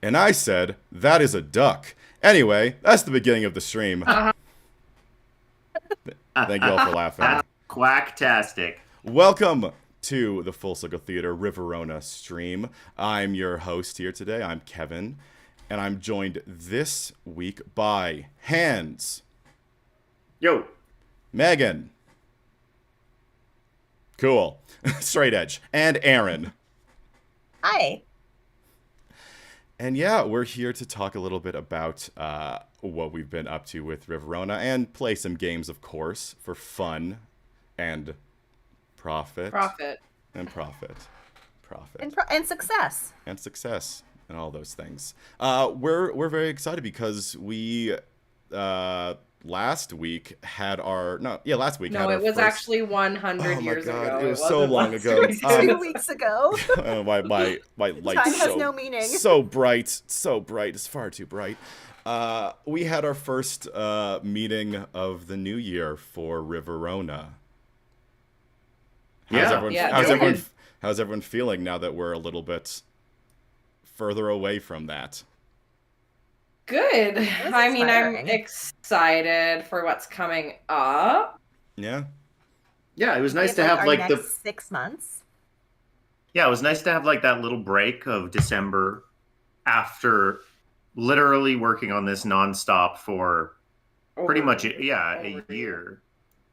And I said, that is a duck. Anyway, that's the beginning of the stream. Thank you all for laughing. That's quacktastic. Welcome to the Full Circle Theater Riverona stream. I'm your host here today. I'm Kevin, and I'm joined this week by Hans. Yo. Megan. Cool. Straight Edge. And Aaron. Hi. And yeah, we're here to talk a little bit about what we've been up to with Riverona and play some games, of course, for fun and profit. Profit. And profit. Profit. And success. And success and all those things. We're very excited because we last week had our last week had No, our it was first... actually 100 oh my years God, ago. it was so long ago. 2 weeks ago. my light's Time has so, no meaning. so bright, it's far too bright. We had our first meeting of the new year for Riverona. How's everyone feeling now that we're a little bit further away from that? Good. I mean, I'm inspiring. excited for what's coming up. Yeah. Yeah, it was nice We to have our like next 6 months. Yeah, it was nice to have like that little break of December after literally working on this nonstop for pretty much a year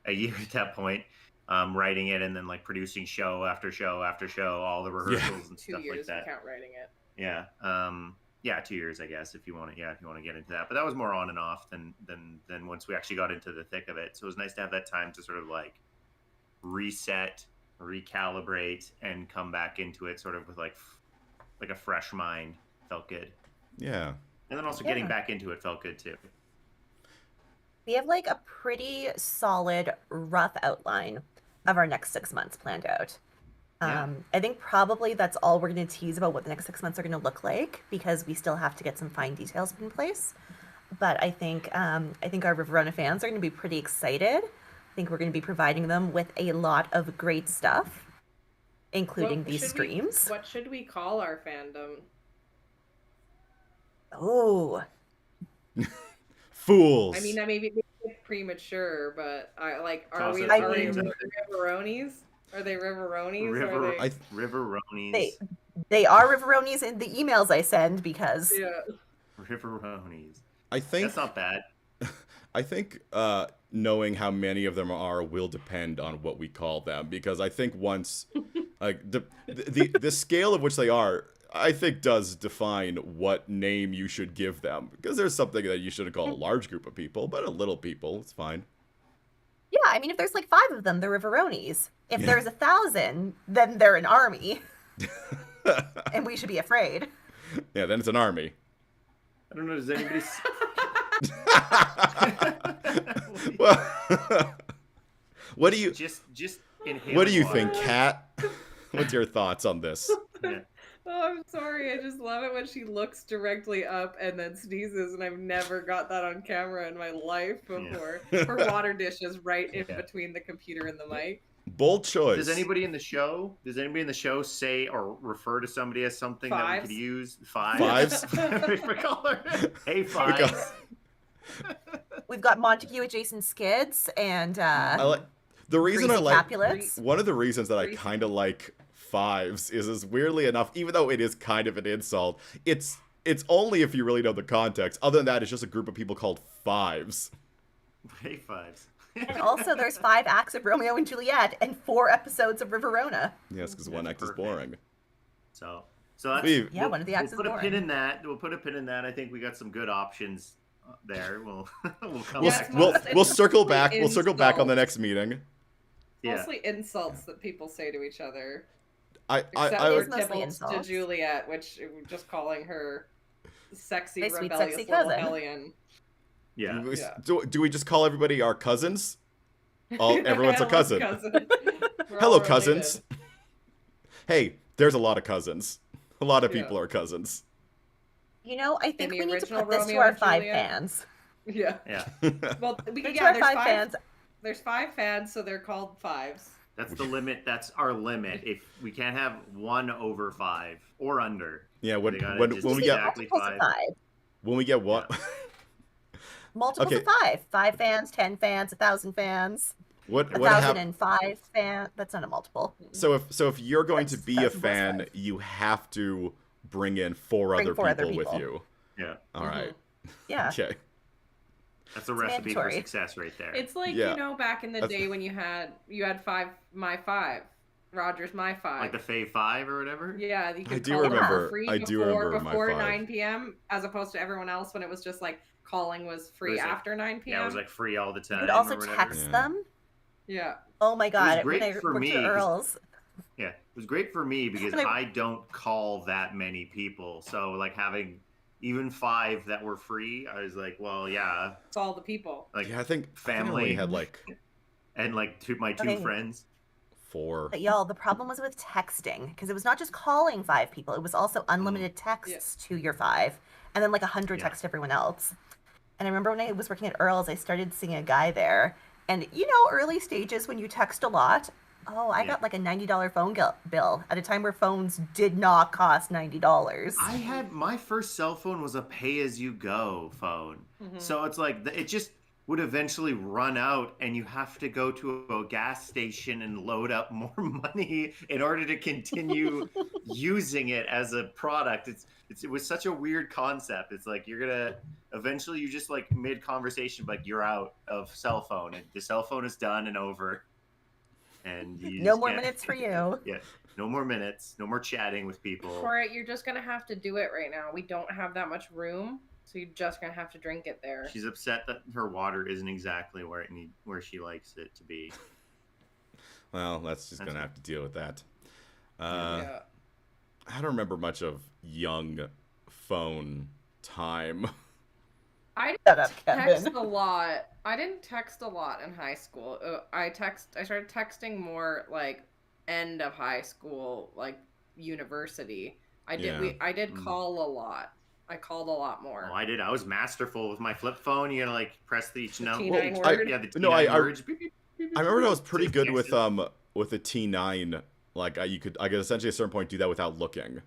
at that point. Writing it and then like producing show after show after show, all the rehearsals and 2 stuff years like that. to count writing it. Yeah. 2 years, I guess, if you want to get into that. But that was more on and off than once we actually got into the thick of it. So it was nice to have that time to sort of like reset, recalibrate, and come back into it sort of with like a fresh mind. Felt good. Yeah. And then also getting back into it felt good too. We have like a pretty solid rough outline of our next 6 months planned out. I think probably that's all we're going to tease about what the next 6 months are going to look like, because we still have to get some fine details in place. But I think our Riverona fans are going to be pretty excited. I think we're going to be providing them with a lot of great stuff, including these streams. What should we call our fandom? Oh. Fools. I mean, that may be premature, but are they Riveronies? Are they Riveronies? Riveronies. They are Riveronis in the emails I send because Riveronies. I think that's not bad. I think knowing how many of them are will depend on what we call them, because I think once like the scale of which they are, I think does define what name you should give them, because there's something that you shouldn't call a large group of people, but a little people, it's fine. Yeah, I mean, if there's like 5 of them, they're Riveronis. If there's 1,000, then they're an army. And we should be afraid. Yeah, then it's an army. I don't know, does anybody... Well, what do you... Just inhale what do you water. think, Kat? What's your thoughts on this? Yeah. Oh, I'm sorry. I just love it when she looks directly up and then sneezes, and I've never got that on camera in my life before. Her water dish is right in between the computer and the mic. Bold choice. Does anybody in the show say or refer to somebody as something that we could use? Fives? Hey, Fives. We've got Montague adjacent skids and the reason I like Capulets. one of the reasons that I kind of like Fives is weirdly enough, even though it is kind of an insult, it's only if you really know the context. Other than that, it's just a group of people called Fives. Hey, Fives. And also, there's 5 acts of Romeo and Juliet and 4 episodes of Riverona. Yes, because one act is boring. So that's one of the acts is boring. We'll put a pin in that. We'll put a pin in that. I think we got some good options there. We'll come We'll, back. we'll circle back. We'll circle back on the Insults. next meeting. Yeah. Mostly insults that people say to each other. I Except It for is mostly Tybalt to insults. Juliet, which just calling her sexy, My sweet, rebellious sexy little cousin. hellion. Yeah. Do we just call everybody our cousins? Everyone's a cousin. We're Hello, all cousins. Hey, there's a lot of cousins. A lot of Yeah. people are cousins. You know, I think the we need to original put this to Romeo our and 5 Juliet? fans. Yeah. Yeah. Well, Put it to yeah, our there's 5 5 fans. There's 5 fans, so they're called Fives. That's the limit. That's our limit. If we can't have one over 5 or under. Yeah, They when gotta when just when we be get exactly Multiples of 5. 5. when we get what? Multiples Okay. of 5. 5 fans, 10 fans, 1,000 fans, What 1,005 fans. That's not a multiple. So if you're going to That's be a 1,000 plus fan, 5. you have to bring in four Bring other 4 other people with people. you. Yeah. All right. Yeah. Okay. That's a It's recipe for mandatory. success right there. It's like, Yeah. you know, back in the That's- day when you had my 5, Roger's my 5. Like the Fave 5 or whatever? Yeah, you could do call them remember- for free I do remember my before 5. 9 p.m. as opposed to everyone else when it was just like calling was free It was like- after 9 p.m. Yeah, it was like free all the You time. could also or whatever. text Yeah. them. Yeah. Oh my god! great When I for worked me, at 'cause- Earl's, Yeah, it was great for me because And I don't call that many people. So like having even 5 that were free, I was like, well, yeah, It's all the people. like Yeah, I think I family. only had like and like my 2 Okay. friends. 4. but y'all, the problem was with texting because it was not just calling 5 people; it was also unlimited texts to your 5, and then like 100 Yeah. text to everyone else. And I remember when I was working at Earl's, I started seeing a guy there, and you know, early stages when you text a lot. Oh, I Yeah. got like a $90 phone bill at a time where phones did not cost $90. I had my first cell phone was a pay-as-you-go phone. Mhm. So it's like it just would eventually run out and you have to go to a gas station and load up more money in order to continue using it as a product. It was such a weird concept. It's like you're gonna eventually you just like mid conversation like you're out of cell phone and the cell phone is done and over. And you No just more can't- minutes for you. Yeah, no more minutes, no more chatting with people. For it, you're just gonna have to do it right now. We don't have that much room, so you're just gonna have to drink it there. She's upset that her water isn't exactly where she likes it to be. Well, that's just gonna have to deal with that. Yeah. I don't remember much of young phone time. I Shut up, text Kevin. a lot. I didn't text a lot in high school. I started texting more like end of high school, like university. I did Mm. call a lot. I called a lot more. Oh, I did. I was masterful with my flip phone. You gotta like press the each number. T9 Well, word. Yeah, the T9 No, I- words. Beep, beep, beep, beep, I remember I was beep. pretty Just good with guesses. a T9. Like I could essentially at a certain point do that without looking.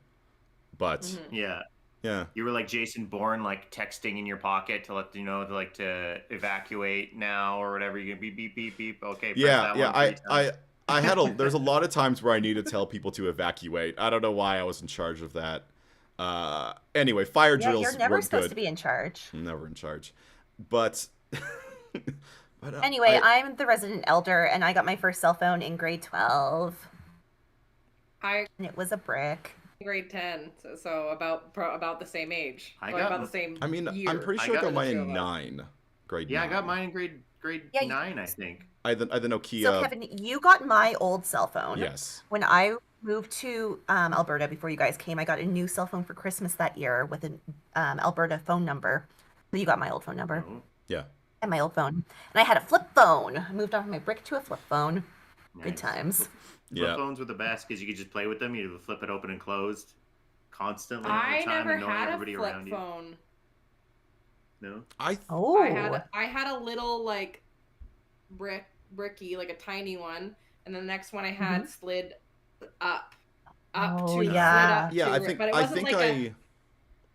But Mhm. Yeah, yeah. you were like Jason Bourne, like texting in your pocket to let you know to evacuate now or whatever. You can beep beep beep beep. Okay. Press Yeah, that yeah. one 3 times. I had there's a lot of times where I need to tell people to evacuate. I don't know why I was in charge of that. Anyway, fire Yeah, drills you're never were supposed good. to be in charge. I'm never in charge. But Anyway, I'm the resident elder, and I got my first cell phone in grade 12, I and it was a brick. grade 10, so about the same age. I Like, got- about the same. I mean, year. I'm pretty I sure I got got mine the two in of us. 9. Grade Yeah, 9. I got mine in grade Yeah, 9, I think. I had the Nokia. So Kevin, you got my old cell phone. Yes. When I moved to Alberta before you guys came, I got a new cell phone for Christmas that year with an Alberta phone number. So you got my old phone number Oh, Yeah. and my old phone. And I had a flip phone. I moved off my brick to a flip phone. Good nice. times. Flip Yeah. phones were the best because you could just play with them. You flip it open and closed constantly all I the time, never annoying had a everybody flip around phone. you. No. Oh. I had a little like bricky, like a tiny one, and the next one I had slid up Oh, to yeah. slid Yeah, up I to think but it I wasn't think like I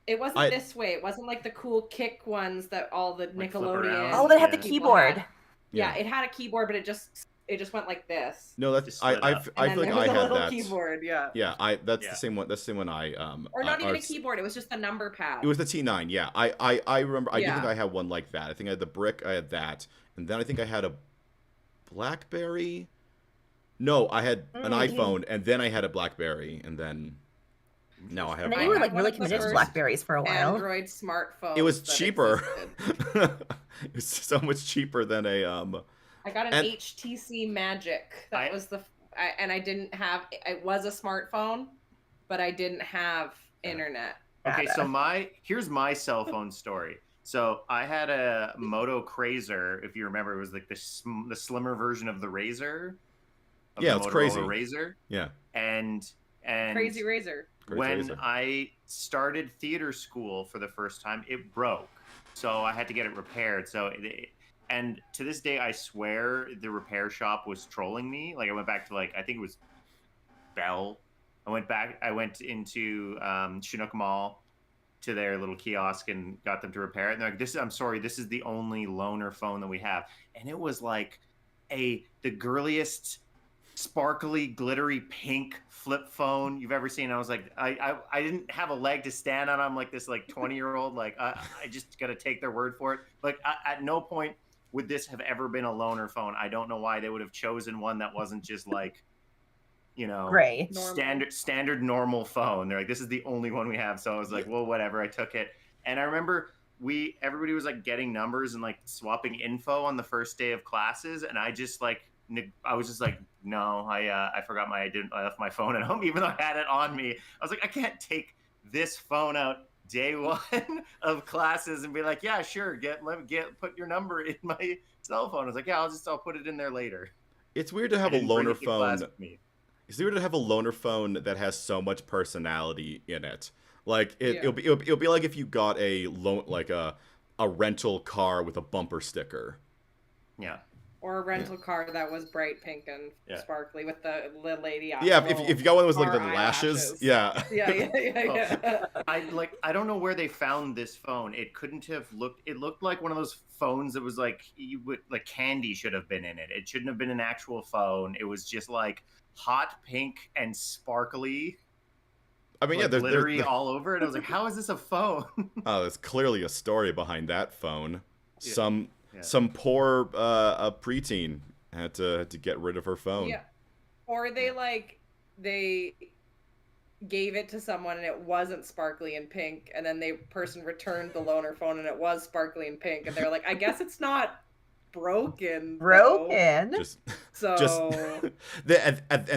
it wasn't I- this way. It wasn't like the cool kick ones that all the Like flip Nickelodeon. around. Oh, that had the Yeah. people keyboard. had. Yeah, it had a keyboard, but it just went like this. No, that's Just I split I, up. I And feel then like there I was a had little that. keyboard, yeah. Yeah, that's Yeah. the same one. That's the same one I Or not even a it's- keyboard. It was just the number pad. It was the T9. Yeah, I remember. I do think Yeah. I had one like that. I think I had the brick. I had that, and then I think I had a BlackBerry. No, I had an Mm. iPhone, and then I had a BlackBerry, and then now I have. And then I you were had like one really of the committed to first Blackberries for a while. Android smartphone. It was cheaper. It was so much cheaper than a I got an And- HTC Magic. That I- was and I didn't have. It was a smartphone, but I didn't have internet. Okay, Data. so here's my cell phone story. So I had a Moto Crazer, if you remember, it was like the slimmer version of the Razor. Of Yeah, the it's Motorola crazy. Razor, yeah. and Crazy Razor. Great when Razor. I started theater school for the first time, it broke, so I had to get it repaired. So And to this day, I swear the repair shop was trolling me. Like I went back to like I think it was Bell. I went into Chinook Mall to their little kiosk and got them to repair it. And they're like, I'm sorry, this is the only loaner phone that we have. And it was like the girliest, sparkly, glittery pink flip phone you've ever seen. I was like, I didn't have a leg to stand on. I'm like this like 20-year-old, like I just got to take their word for it. Like at no point would this have ever been a loaner phone. I don't know why they would have chosen one that wasn't just like, Gray. standard normal phone. They're like, this is the only one we have. So I was like, well, whatever. I took it. And I remember everybody was like getting numbers and like swapping info on the first day of classes. And I just like, I was just like, no, I forgot I left my phone at home, even though I had it on me. I was like, I can't take this phone out day one of classes and be like, yeah, sure. Put your number in my cell phone. I was like, yeah, I'll put it in there later. It's weird to have a loaner phone. It's weird to have a loaner phone that has so much personality in it. Like it'll be like if you got a rental car with a bumper sticker. Yeah. Or a rental car that was bright pink and sparkly with the lady. Yeah, if you got one that was like the lashes. Yeah. Yeah. I don't know where they found this phone. It couldn't have looked. It looked like one of those phones that was like candy should have been in it. It shouldn't have been an actual phone. It was just like hot pink and sparkly. I mean, there's glittery all over it. I was like, how is this a phone? Oh, there's clearly a story behind that phone. Yeah. Some poor preteen had to get rid of her phone. Yeah. Or they gave it to someone and it wasn't sparkly and pink, and then the person returned the loaner phone and it was sparkly and pink, and they're like, I guess it's not broken. And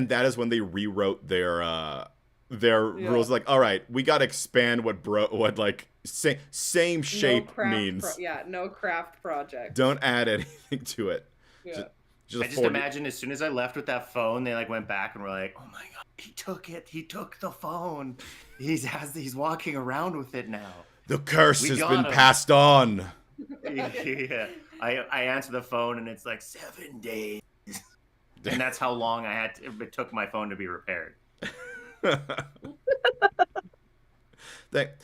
that is when they rewrote their rules. Like, all right, we got to expand what like same shape means. No craft project. Don't add anything to it. Yeah. I just imagine as soon as I left with that phone, they like went back and were like, oh my god, he took it. He took the phone. He's walking around with it now. The curse has been passed on. Yeah. I answer the phone and it's like 7 days. And that's how long it took my phone to be repaired. That's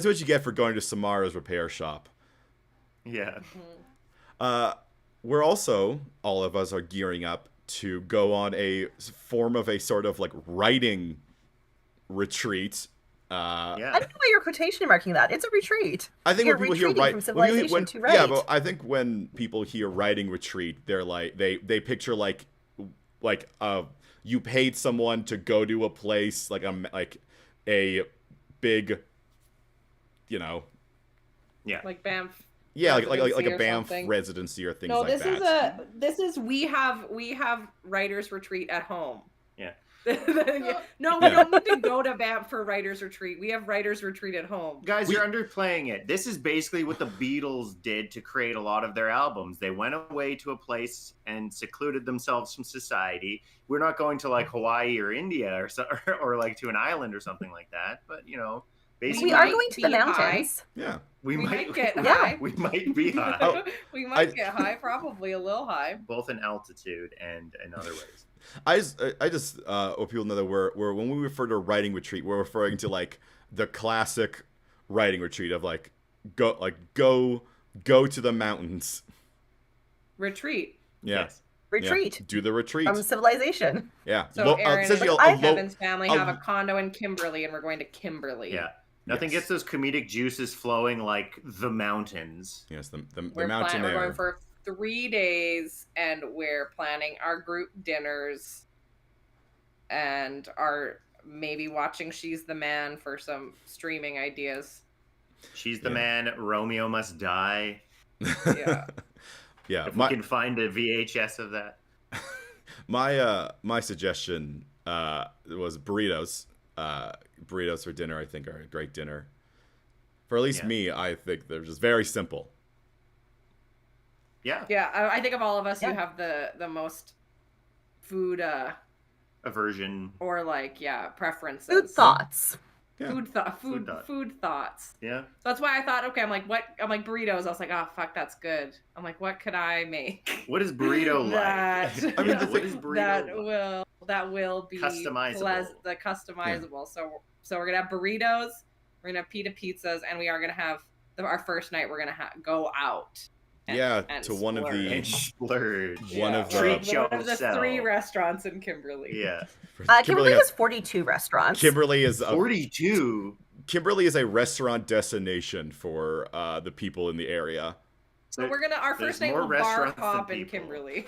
what you get for going to Samara's repair shop. Yeah. We're also, all of us are gearing up to go on a form of a sort of like writing retreat. I don't know why you're quotation marking that. It's a retreat. I think you're when people hear from civilization to write. Yeah, but I think when people hear writing retreat, they're like they picture like you paid someone to go to a place like a big, like Banff. Yeah, like a Banff something. Residency or things like that. We have writers retreat at home. Yeah. No, we don't need to go to Banff for writers retreat. We have writers retreat at home. Guys, you're underplaying it. This is basically what the Beatles did to create a lot of their albums. They went away to a place and secluded themselves from society. We're not going to like Hawaii or India or like to an island or something like that. But basically, we are going to the mountains. Yeah. We might get high. We might be high. We might get high, probably a little high. Both in altitude and in other ways. I just hope people know that we're when we refer to writing retreat, we're referring to like the classic writing retreat of go to the mountains. Retreat. Yeah. Yes. Retreat. Yeah. Do the retreat. From civilization. Yeah. So Aaron and Kevin's family have a condo in Kimberley, and we're going to Kimberley. Yeah. Nothing gets those comedic juices flowing like the mountains. Yes, the We're mountain air. We're going for 3 days, and we're planning our group dinners, and are maybe watching She's the Man for some streaming ideas. She's the Man. Romeo Must Die. Yeah. Yeah. If we can find a VHS of that. My suggestion was burritos. Burritos for dinner, I think, are a great dinner. For at least me, I think they're just very simple. Yeah. Yeah, I think of all of us, you have the most food aversion or preferences. Food thoughts. Yeah. Food thoughts. Yeah. So that's why I thought, okay, I'm like, what? I'm like burritos. I was like, oh fuck, that's good. I'm like, what could I make? What is burrito that, like? I mean, the what thing- is burrito that will be Customizable. the customizable. So we're gonna have burritos, we're gonna have pita pizzas, and we are gonna have our first night. We're gonna go out. And to one of splurge. the and splurge. one of Treat the one of the yourself. 3 restaurants in Kimberly. Yeah. Kimberly has 42 restaurants. Kimberly is 42. Kimberly is a restaurant destination for the people in the area. So we're gonna our There's first night more will bar restaurants than hop in people. Kimberly.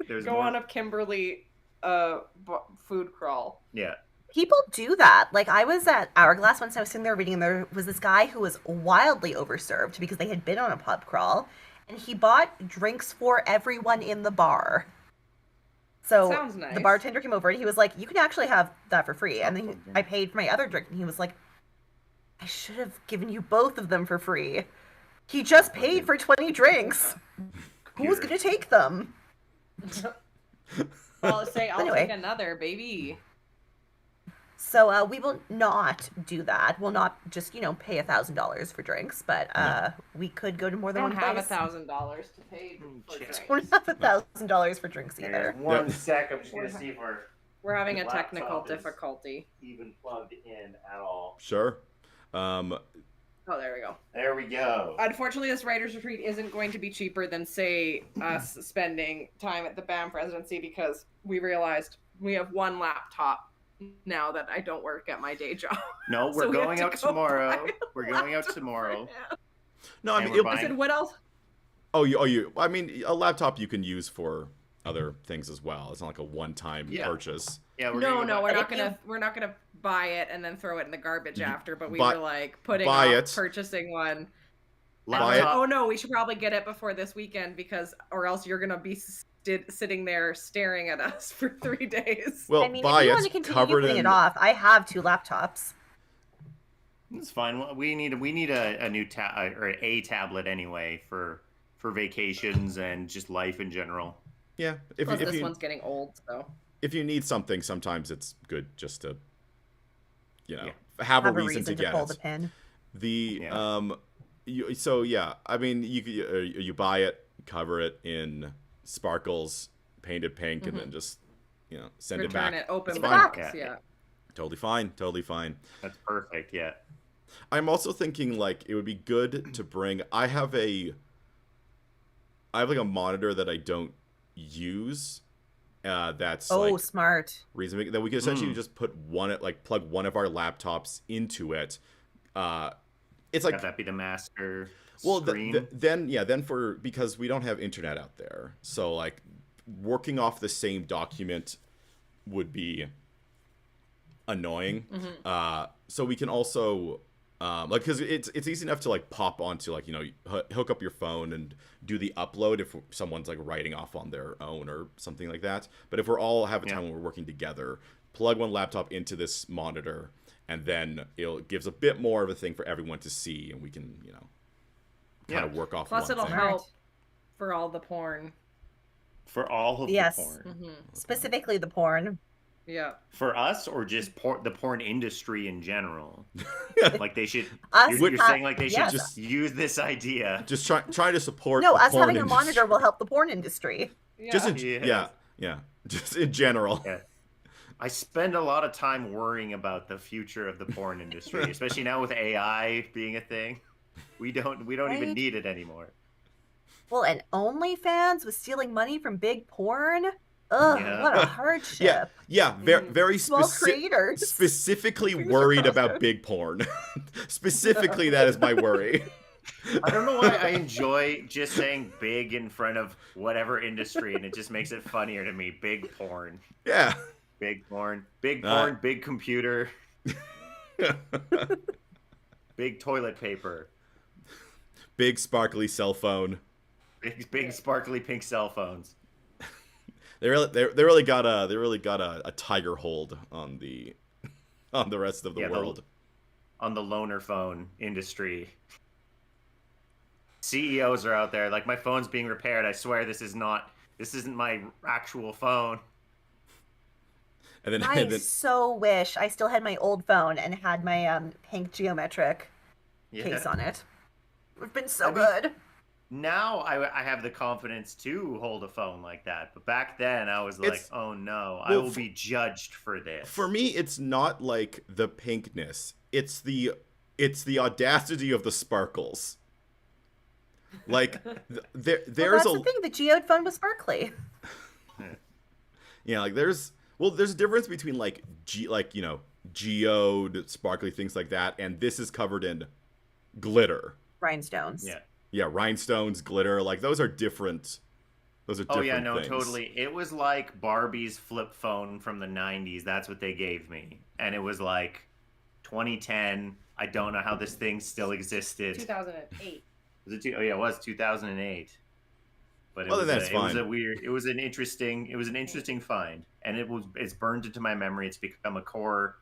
There's Go more... on a Kimberly food crawl. Yeah. People do that. Like, I was at Hourglass once, I was sitting there reading, and there was this guy who was wildly overserved because they had been on a pub crawl, and he bought drinks for everyone in the bar. So Sounds nice. the bartender came over, and he was like, you can actually have that for free. And then I paid for my other drink, and he was like, I should have given you both of them for free. He just paid for 20 drinks. Who was going to take them? I'll say, I'll Anyway. take another, baby. So we will not do that. We'll not just, pay $1,000 for drinks, but we could go to more I than don't one have place. $1,000 to pay for drinks. We don't have $1,000 for drinks either. One sec. I'm just going to see if We're having a Laptop technical is- difficulty. even plugged in at all. Sure. Oh, there we go. There we go. Unfortunately, this writer's retreat isn't going to be cheaper than, say, us spending time at the Banff residency because we realized we have one laptop now that I don't work at my day job. No, So we're we have going to out go tomorrow. buy We're going out tomorrow. No, I And mean, we're it'll- buying- I said, what else? I mean, a laptop you can use for other things as well. It's not like a one-time Yeah. purchase. Yeah, we're No, gonna go we're buy- not gonna buy it and then throw it in the garbage after. But we buy- were like putting buy off it. purchasing one. And Buy it. like, oh no, we should probably get it before this weekend or else you're gonna be sitting there staring at us for 3 days. Well, I mean, buy if you it, want to continue cover it putting in. it off, I have 2 laptops. It's fine. We need a new or a tablet anyway for vacations and just life in general. Yeah, Plus, this one's getting old, so. if you need something, sometimes it's good just to, have Have a reason to get pull it. the pin. I mean, you buy it, cover it in sparkles, painted pink, and then just send it Return back. it, open It's the fine. box. Yeah. Totally fine. Totally fine. That's perfect. Yeah. I'm also thinking like it would be good to bring. I have like a monitor that I don't use. That's like Smart. reason that we could essentially just plug one of our laptops into it. It's like Have that be the master well, screen. then because we don't have internet out there, so like working off the same document would be annoying. So we can also because it's easy enough to like pop onto like hook up your phone and do the upload if someone's like writing off on their own or something like that. But if we're all have a time when we're working together, plug one laptop into this monitor, and then it gives a bit more of a thing for everyone to see, and we can kind of work off. Plus, one it'll thing. help for all the porn. For all of Yes. the porn. Specifically the porn. Yeah. For us or just the porn industry in general? Like they should. Us, You're saying like they should yes. just use this idea. Just try to support. No, the us porn having a industry. monitor will help the porn industry. Just in, Yes. yeah, just in general. Yeah. I spend a lot of time worrying about the future of the porn industry, especially now with AI being a thing. We don't even Right? need it anymore. Well, and OnlyFans was stealing money from big porn. Ugh, Yeah. what a hardship. Yeah, very Small creators. specifically Fingers worried crossed. about big porn. Specifically, that is my worry. I don't know why I enjoy just saying big in front of whatever industry, and it just makes it funnier to me. Big porn. Yeah. Big porn. Big porn, big computer, big toilet paper, Big sparkly cell phone. big sparkly pink cell phones. They really got a tiger hold on the rest of the world. On the loaner phone industry. CEOs are out there like, my phone's being repaired. I swear this isn't my actual phone. And then, I so wish I still had my old phone and had my pink geometric case on it. It would have been so good. Now I have the confidence to hold a phone like that, but back then I was like, oh no, I will be judged for this. For me, it's not like the pinkness; it's the audacity of the sparkles. Like there's that's the thing. The geode phone was sparkly. Yeah, like there's a difference between like geode, sparkly things like that, and this is covered in glitter. Rhinestones. Yeah, rhinestones, glitter, like those are different. Oh yeah, no, things. totally. It was like Barbie's flip phone from the 90s. That's what they gave me. And it was like 2010. I don't know how this thing still existed. 2008. Was it it was 2008. But it was an interesting find. And it's burned into my memory. It's become a core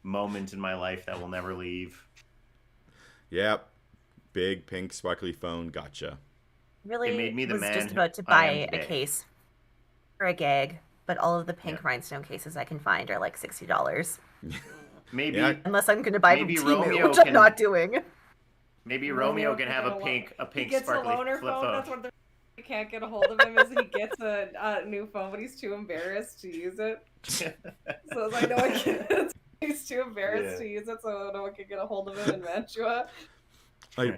moment in my life that will never leave. Yep. Big pink sparkly phone, gotcha. Really it made me the was man just about to buy a case for a gag, but all of the pink rhinestone cases I can find are like $60. Maybe unless I'm going to buy from Temu, Romeo which I'm not doing. Maybe Romeo can have a pink he gets sparkly a loaner flip phone. That's what they can't get a hold of him. Is he gets a new phone, but he's too embarrassed to use it. So I know he's too embarrassed to use it, so no one can get a hold of him in Mantua. I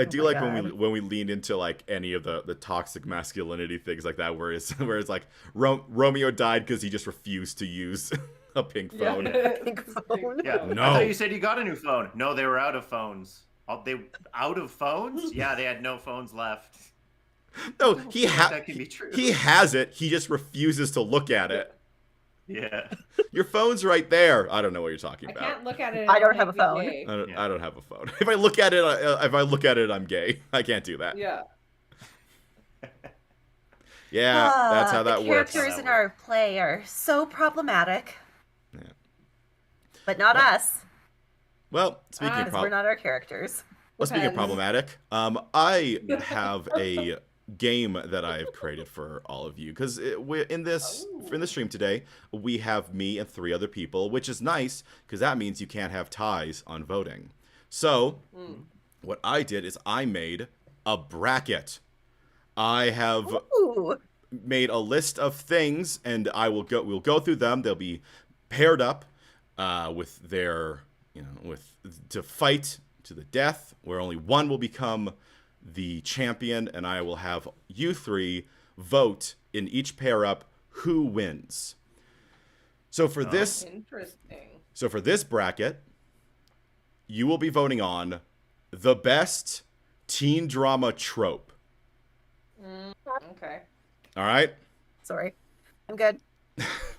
do like when we lean into like any of the toxic masculinity things like that, where it's like Romeo died because he just refused to use a pink phone. Pink phone. Yeah. No. I thought you said you got a new phone. No, they were out of phones. They out of phones? Yeah, they had no phones left. No, that can be true. He has it. He just refuses to look at it. Yeah. Your phone's right there. I don't know what you're talking about. I can't look at it. I don't have a phone. I don't have a phone. If I look at it, I'm gay. I can't do that. Yeah. Yeah, that's how that the works. Characters in our play are so problematic. Yeah. But not us. Well, speaking of we're not our characters. Well, speaking of problematic, I have a game that I've created for all of you because in this stream today we have me and 3 other people, which is nice because that means you can't have ties on voting. So what I did is I made a bracket. I have made a list of things, and we'll go through them. They'll be paired up with their to fight to the death, where only one will become the champion, and I will have you 3 vote in each pair up who wins. So for this bracket, you will be voting on the best teen drama trope. Okay. All right. Sorry, I'm good.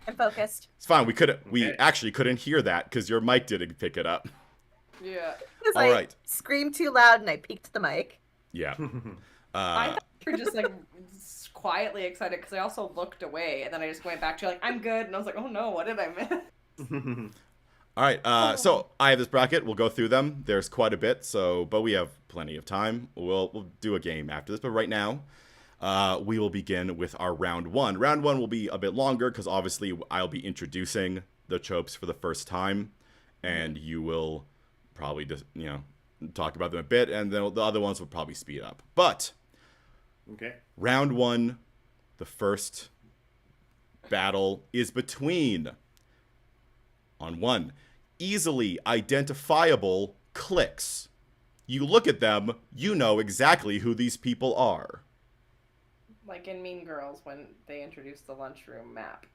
I'm focused. It's fine. We actually couldn't hear that because your mic didn't pick it up. Yeah. All right. Screamed too loud and I peeked the mic. Yeah. I thought you were just like quietly excited because I also looked away and then I just went back to like, I'm good. And I was like, oh no, what did I miss? All right. So I have this bracket. We'll go through them. There's quite a bit. But we have plenty of time. We'll do a game after this. But right now, we will begin with our round 1. Round 1 will be a bit longer because obviously I'll be introducing the tropes for the first time, and you will probably just talk about them a bit, and then the other ones will probably speed up. But round 1, the first battle is between, on 1, easily identifiable cliques. You look at them, you know exactly who these people are. Like in Mean Girls when they introduced the lunchroom map.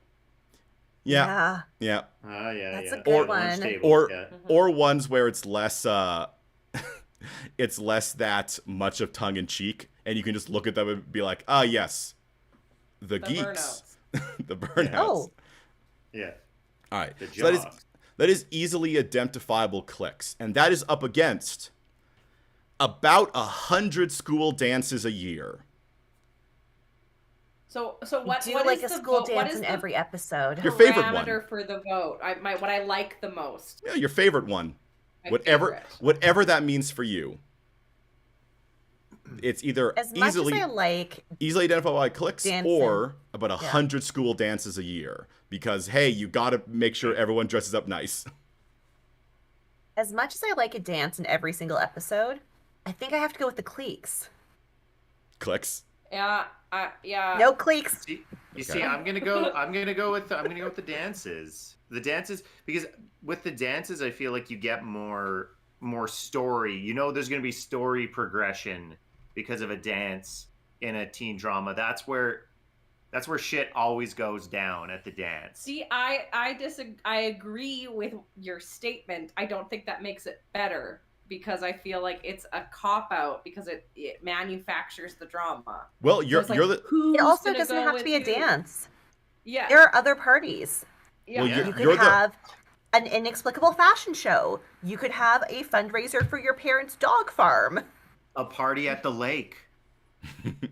Yeah. That's a good one. Or ones where it's less it's less that much of tongue in cheek, and you can just look at them and be like, yes, the geeks, the burnouts. Oh. Yeah. All right. So that is easily identifiable cliques, and that is up against about 100 school dances a year. So what? Do what like is a the school vote? dance in every episode. Your favorite one. Parameter for the vote. What I like the most. Yeah, your favorite one. Whatever that means for you. It's either as much easily as I like identifiable by cliques dancing. or about 100 school dances a year because, hey, you got to make sure everyone dresses up nice. As much as I like a dance in every single episode, I think I have to go with the cliques. Clicks. Yeah, yeah. No cliques. See, I'm gonna go with the dances. The dances, because with the dances, I feel like you get more story. You know, there's gonna be story progression because of a dance in a teen drama. That's where shit always goes down at the dance. See, I disagree. I agree with your statement. I don't think that makes it better because I feel like it's a cop out because it manufactures the drama. Well, It also doesn't have to be a dance. Yeah, there are other parties. Yeah, well, you could have an inexplicable fashion show. You could have a fundraiser for your parents' dog farm. A party at the lake.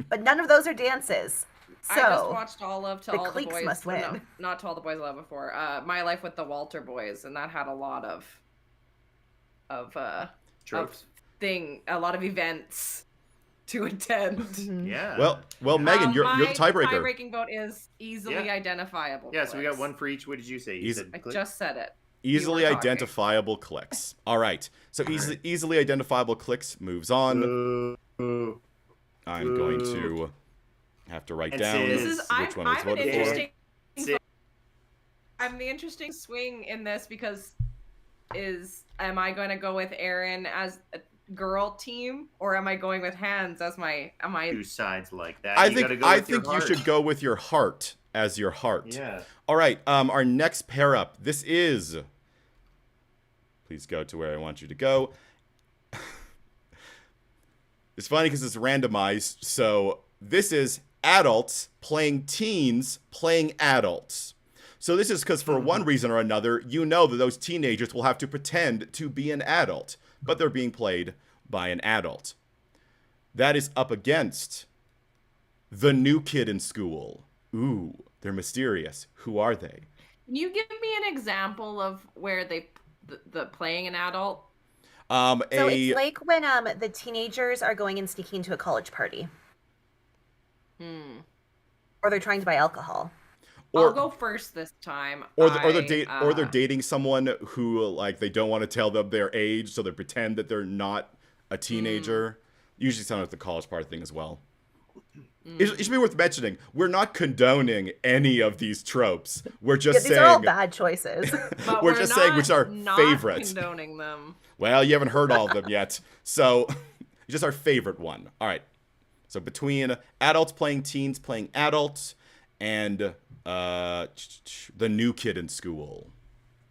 But none of those are dances. So I just watched all of the cliques must win. No, not To All the Boys I Love before. My Life with the Walter Boys, and that had a lot of a lot of events to attend. Mm-hmm. Yeah. Well, Megan, you're the tiebreaker. My tie-breaking vote is easily identifiable. Yeah, so we got one for each. What did you say? I just said it. Easily identifiable clicks. All right. So easily identifiable clicks moves on. I'm going to have to write down which one was voted for. I'm the interesting swing in this because am I going to go with Aaron as a girl team or am I going with Hans as two sides like that? I think you should go with your heart as your heart. Yeah. All right. Our next pair up. This is. Please go to where I want you to go. It's funny because it's randomized. So this is adults playing teens playing adults. So this is because for one reason or another, you know that those teenagers will have to pretend to be an adult, but they're being played by an adult. That is up against the new kid in school. Ooh, they're mysterious. Who are they? Can you give me an example of where the playing an adult? So it's like when the teenagers are going and sneaking into a college party. Or they're trying to buy alcohol. I'll go first this time. Or they're dating someone who like they don't want to tell them their age, so they pretend that they're not a teenager. Usually sounds like the college party thing as well. It should be worth mentioning. We're not condoning any of these tropes. We're just saying these are all bad choices. But we're just saying which are not favorites. Condoning them. Well, you haven't heard all of them yet, so just our favorite one. All right. So between adults playing teens playing adults and the new kid in school.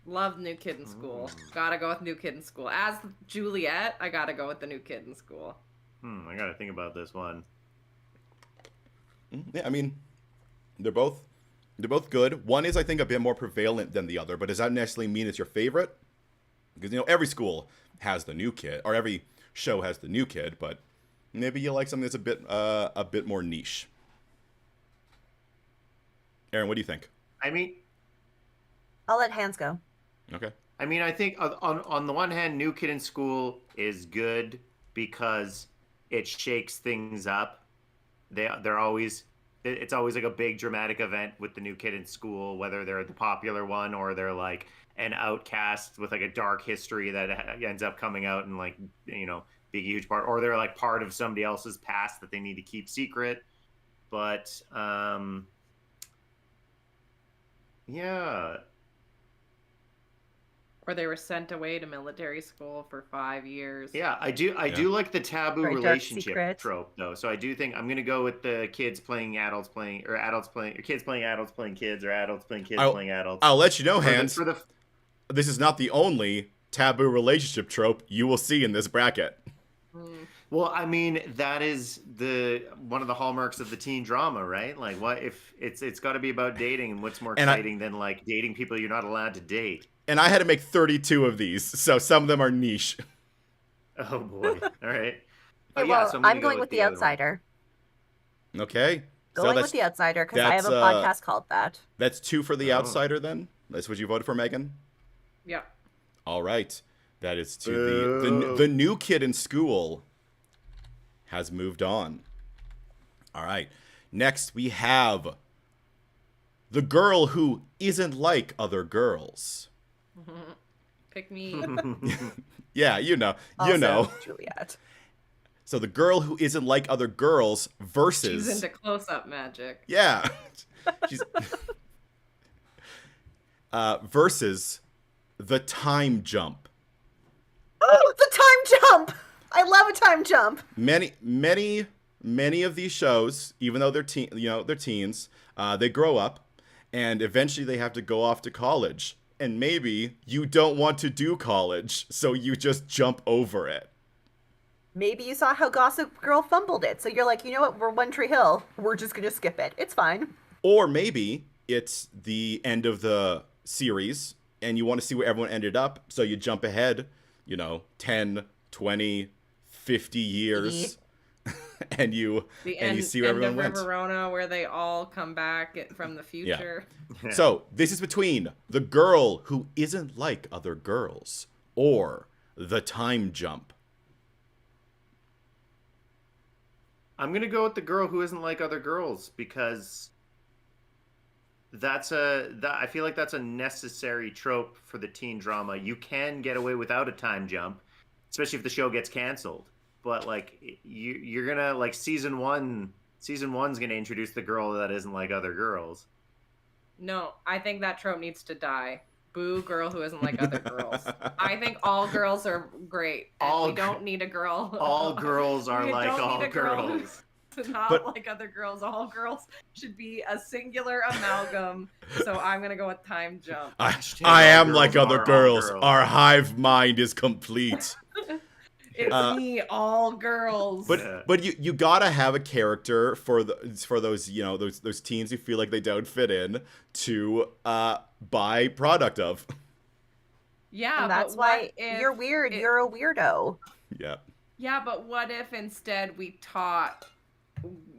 Love New Kid in School. Gotta go with New Kid in School. As Juliet, I gotta go with the New Kid in School. I gotta think about this one. Yeah, I mean, they're both good. One is, I think, a bit more prevalent than the other, but does that necessarily mean it's your favorite? Because, you know, every school has the new kid, or every show has the new kid, but maybe you like something that's a bit more niche. Aaron, what do you think? I mean, I'll let Hans go. Okay. I mean, I think on the one hand, New Kid in School is good because it shakes things up. It's always like a big dramatic event with the new kid in school, whether they're the popular one or they're like an outcast with like a dark history that ends up coming out and like, you know, being a huge part, or they're like part of somebody else's past that they need to keep secret. But yeah. Or they were sent away to military school for 5 years. Yeah, I do like the taboo Very relationship trope though. So I do think I'm gonna go with the kids playing adults playing, or kids playing adults playing kids, or adults playing kids playing adults. I'll let you know, Hans. This is not the only taboo relationship trope you will see in this bracket. Well, I mean, that is one of the hallmarks of the teen drama, right? Like, what if it's got to be about dating, and what's more exciting than like dating people you're not allowed to date? And I had to make 32 of these, so some of them are niche. Oh boy! All right. Okay, well, so I'm going with The Outsider. Okay. Going with The Outsider because I have a podcast called that. That's 2 for The Outsider then? That's what you voted for, Megan? Yeah. All right. That is to the new kid in school has moved on. All right. Next we have the girl who isn't like other girls. Pick me. Yeah, you know. Also, Juliet. So the girl who isn't like other girls versus... She's into close-up magic. Yeah. She's... versus the time jump. Oh, the time jump! I love a time jump. Many of these shows, even though they're teens, they grow up, and eventually they have to go off to college. And maybe you don't want to do college, so you just jump over it. Maybe you saw how Gossip Girl fumbled it, so you're like, you know what, we're One Tree Hill. We're just gonna skip it. It's fine. Or maybe it's the end of the series, and you want to see where everyone ended up, so you jump ahead, 10, 20, 50 years, and you see where everyone went. The end of Riverona, where they all come back from the future. Yeah. So this is between the girl who isn't like other girls or the time jump. I'm gonna go with the girl who isn't like other girls because I feel like that's a necessary trope for the teen drama. You can get away without a time jump, especially if the show gets canceled. But like you're gonna like season one's gonna introduce the girl that isn't like other girls. No, I think that trope needs to die. Boo, girl who isn't like other girls. I think all girls are great. We don't need a girl. All girls are like all girls. Not like other girls. All girls should be a singular amalgam. So I'm gonna go with time jump. I am like other girls. Our hive mind is complete. It's me, all girls. But you gotta have a character for those those teens who feel like they don't fit in to buy product of. Yeah, and that's why you're weird. You're a weirdo. Yeah. Yeah, but what if instead we taught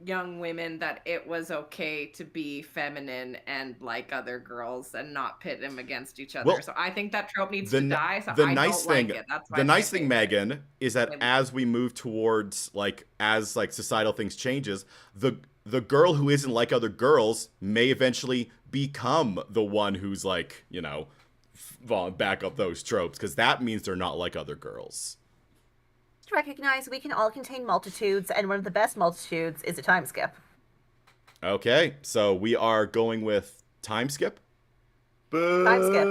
young women that it was okay to be feminine and like other girls and not pit them against each other? Well, so I think that trope needs to die. So the I nice don't thing, like it. That's why the nice thing, Megan, is that as we move towards as societal things changes, the girl who isn't like other girls may eventually become the one who's back up those tropes, because that means they're not like other girls. To recognize we can all contain multitudes, and one of the best multitudes is a time skip. Okay, so we are going with time skip. Boo! Time skip.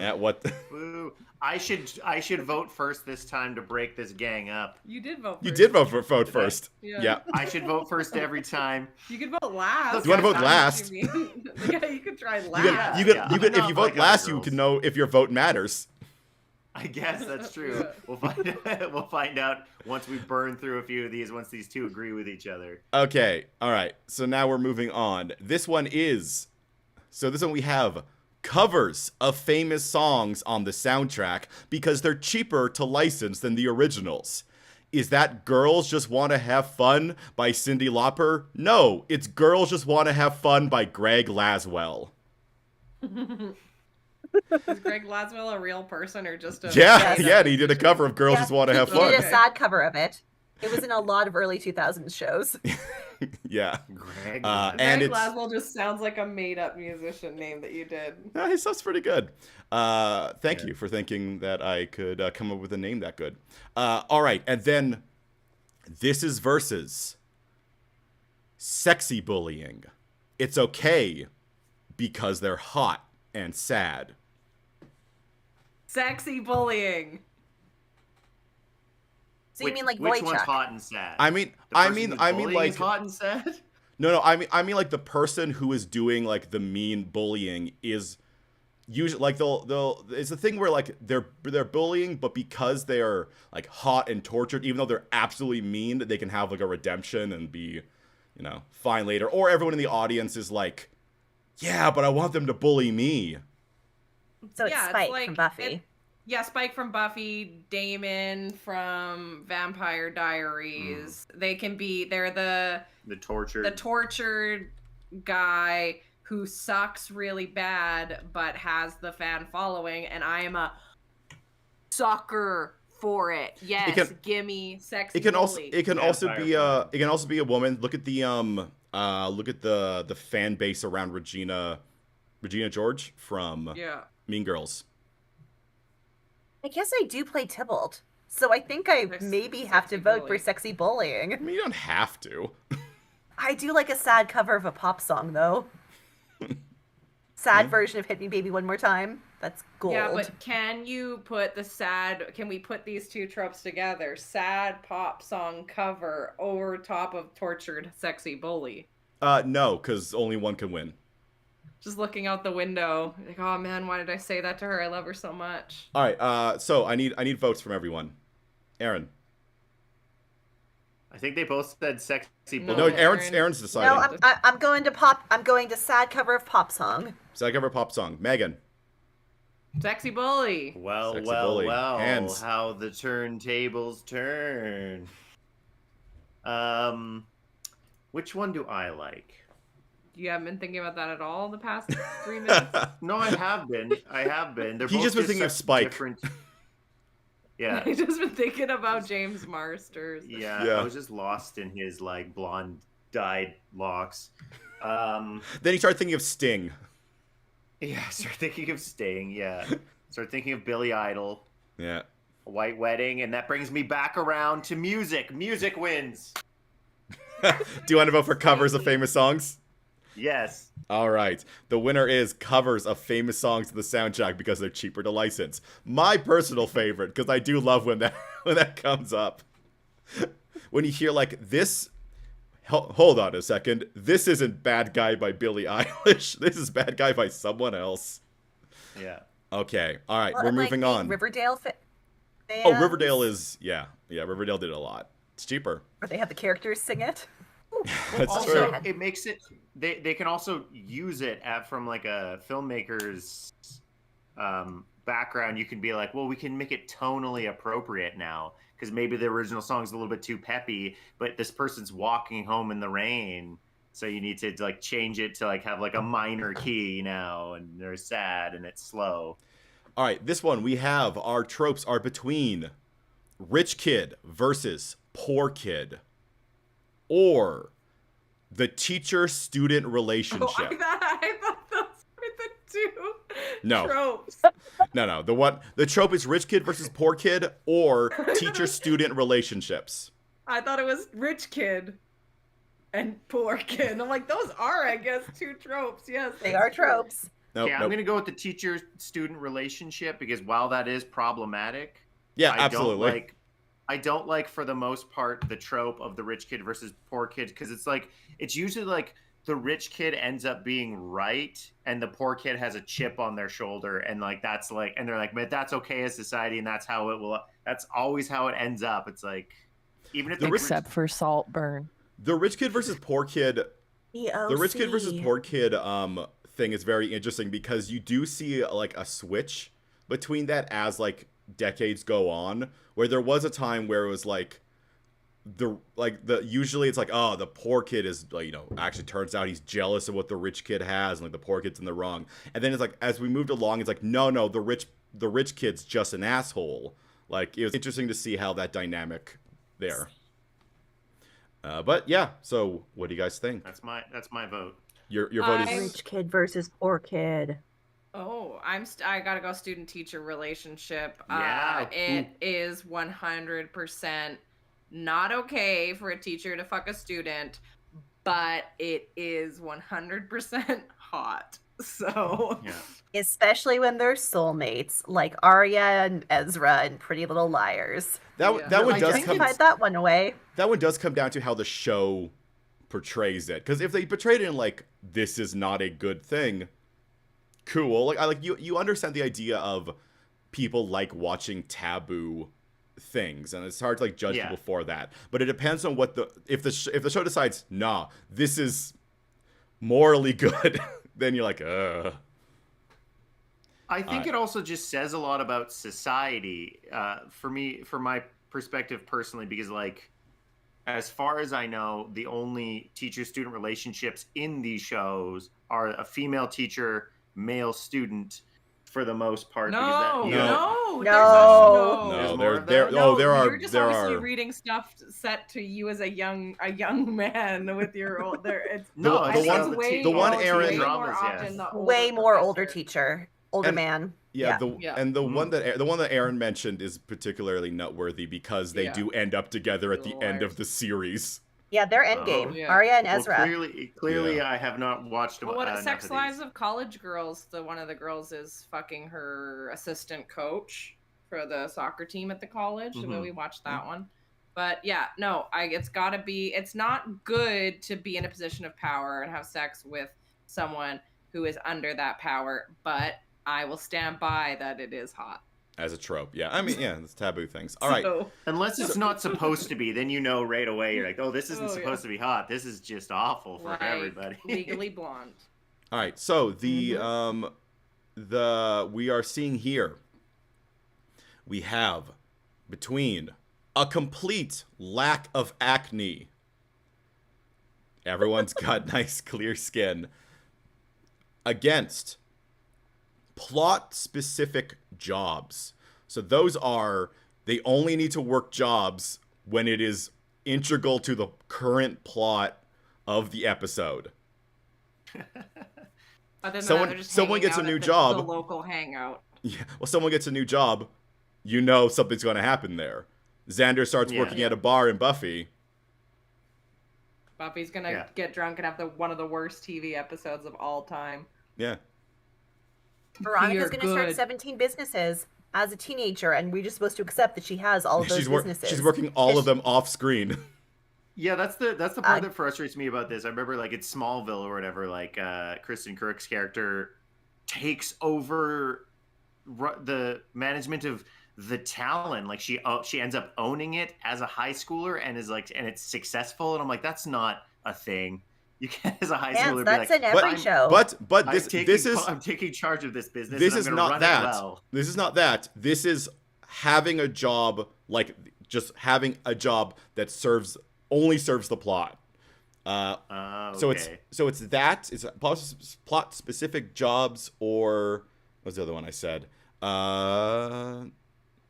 Yeah, what? Boo! I should vote first this time to break this gang up. You did vote first. You did vote first. Yeah. I should vote first every time. You could vote last. You want to vote last? Yeah, you could try last. You could if you vote last, you can know if your vote matters. I guess that's true. We'll find out once we burn through a few of these, once these two agree with each other. Okay, all right. So now we're moving on. This one we have covers of famous songs on the soundtrack because they're cheaper to license than the originals. Is that Girls Just Want to Have Fun by Cyndi Lauper? No, it's Girls Just Want to Have Fun by Greg Laswell. Is Greg Laswell a real person or just a... Yeah, he did a cover of Girls Just Want to Have He Fun. did a sad cover of it. It was in a lot of early 2000s shows. Yeah. Greg Laswell just sounds like a made-up musician name that you did. His stuff's pretty good. Thank you for thinking that I could come up with a name that good. All right, and then this is versus sexy bullying. It's okay because they're hot and sad. Sexy bullying. So you mean like which Wojciech? one's hot and sad? I mean like hot and sad. No, I mean like the person who is doing like the mean bullying is usually like they'll it's a thing where like they're bullying, but because they are like hot and tortured, even though they're absolutely mean, they can have like a redemption and be, fine later. Or everyone in the audience is like, yeah, but I want them to bully me. So it's Spike from Buffy. Spike from Buffy, Damon from Vampire Diaries. They're the tortured guy who sucks really bad but has the fan following, and I am a sucker for it. Yes, gimme sexy. It can also be a woman. Look at the fan base around Regina Regina George from Yeah. Mean Girls. I guess I do play Tybalt, so I think I maybe have to Sexy vote for bully. Sexy Bullying. I mean, you don't have to. I do like a sad cover of a pop song, though. Sad version of Hit Me Baby One More Time. That's gold. Yeah, but can we put these two tropes together? Sad pop song cover over top of tortured sexy bully. No, because only one can win. Just looking out the window, like, oh man, why did I say that to her? I love her so much. All right. So I need votes from everyone. Aaron. I think they both said sexy No, bully. No, Aaron's deciding. No, I'm going to pop. I'm going to sad cover of pop song. So I cover pop song. Megan. Sexy bully. Well, Sexy well, bully. well, Hands. how the turntables turn. Which one do I like? You haven't been thinking about that at all the past 3 minutes? No, I have been. They're He's both just been thinking of such Spike. different- Yeah. I just been thinking about James Marsters. Yeah, Yeah. I was just lost in his like blonde dyed locks. Then you start thinking of Sting. Yeah, start thinking of Sting. Yeah, start thinking of Billy Idol, Yeah. A White Wedding, and that brings me back around to music. Music wins. Do you want to vote for covers of famous songs? Yes. All right. The winner is covers of famous songs to the soundtrack because they're cheaper to license. My personal favorite, because I do love when that comes up. When you hear like this. Hold on a second. This isn't Bad Guy by Billie Eilish. This is Bad Guy by someone else. Yeah. Okay. All right. Well, We're and, like, moving the on. Riverdale. Oh, Riverdale is yeah. Riverdale did it a lot. It's cheaper. Or they have the characters sing it. That's Also, true. it makes it. They can also use it from like a filmmaker's background. You can be like, well, we can make it tonally appropriate now because maybe the original song's a little bit too peppy, but this person's walking home in the rain, so you need to like change it to like have like a minor key now, and they're sad and it's slow. All right. This one we have our tropes are between rich kid versus poor kid, or the teacher-student relationship. Oh, I thought those were the two No. tropes. No. The trope is rich kid versus poor kid or teacher-student relationships. I thought it was rich kid and poor kid. I'm like, those are, I guess, two tropes. Yes, They that's are true. tropes. Nope, Yeah, I'm nope. going to go with the teacher-student relationship because while that is problematic, Yeah, I absolutely. I don't like for the most part the trope of the rich kid versus poor kid because it's usually like the rich kid ends up being right and the poor kid has a chip on their shoulder and like that's like and they're like, man, that's okay as society and that's how it will. That's always how it ends up. It's like even if the Except for Saltburn. The rich kid versus poor kid. The rich kid versus EOC. poor kid thing is very interesting because you do see like a switch between that as like decades go on, where there was a time where it was like the usually it's like, oh, the poor kid is like, actually turns out he's jealous of what the rich kid has and like the poor kid's in the wrong. And then it's like as we moved along it's like no, the rich kid's just an asshole. Like it was interesting to see how that dynamic there. But yeah, so what do you guys think? that's my vote. Your vote is Rich kid versus poor kid. Oh, I gotta go student teacher relationship. Yeah. It is 100% not okay for a teacher to fuck a student, but it is 100% hot. So Yeah. Especially when they're soulmates, like Arya and Ezra in Pretty Little Liars. that Yeah. that one I does think come Find that one away. that one does come down to how the show portrays it. Because if they portrayed it in like this is not a good thing, cool. Like you understand the idea of people like watching taboo things, and it's hard to like judge Yeah. people for that. But it depends on what if the show decides, nah, this is morally good, then you're like, I think Alright. it also just says a lot about society from my perspective personally, because like as far as I know, the only teacher-student relationships in these shows are a female teacher, male student for the most part. no, because No, No. No, There's more there of there that? oh there You're are just there obviously are reading stuff set to you as a young man with your old. There, it's No, The I it's think one- it's the way, the one no, it's Aaron- way more dramas, often yeah. the Way older more older professor. teacher, older And- man. Yeah, Yeah. the Mm. one that Aaron mentioned is particularly noteworthy because they Yeah. do end up together at the Little end of liars. the series. Yeah, they're endgame. Oh. Yeah. Arya and Well, Ezra. clearly, Yeah. I have not watched Well, what enough Sex of these. Lives of College Girls? One of the girls is fucking her assistant coach for the soccer team at the college. Mhm. We watched that one. But yeah, no, it's gotta be. It's not good to be in a position of power and have sex with someone who is under that power. But I will stand by that it is hot. As a trope, yeah. I mean, yeah, it's taboo things. All right, So, Unless it's not supposed to be, then you know right away. You're like, oh, this isn't Oh, yeah. supposed to be hot. This is just awful for like, everybody. Legally Blonde. all right. So the we are seeing here. We have between a complete lack of acne. Everyone's got nice clear skin. Against plot specific jobs. So those are, they only need to work jobs when it is integral to the current plot of the episode. Other than Someone- that, they're just someone hanging gets a out new at job. The local hangout. Yeah, well, someone gets a new job, you know something's going to happen there. Xander starts Yeah. working at a bar in Buffy. Buffy's gonna Yeah. get drunk and have one of the worst TV episodes of all time. Yeah. Veronica's You're going to start good. 17 businesses as a teenager, and we're just supposed to accept that she has all of those businesses. She's working all of them off screen. Yeah, that's the part that frustrates me about this. I remember like it's Smallville or whatever, like Kristen Kirk's character takes over the management of the Talon. Like she ends up owning it as a high schooler and is like, and it's successful. And I'm like, that's not a thing. You can't as a high Yes, schooler that's be like, in every show. But I'm taking charge of this business. this and is I'm gonna not run that. It well. This is not that. This is having a job, like just having a job that only serves the plot. Okay. So it's that. It's plot specific jobs, or what's the other one I said?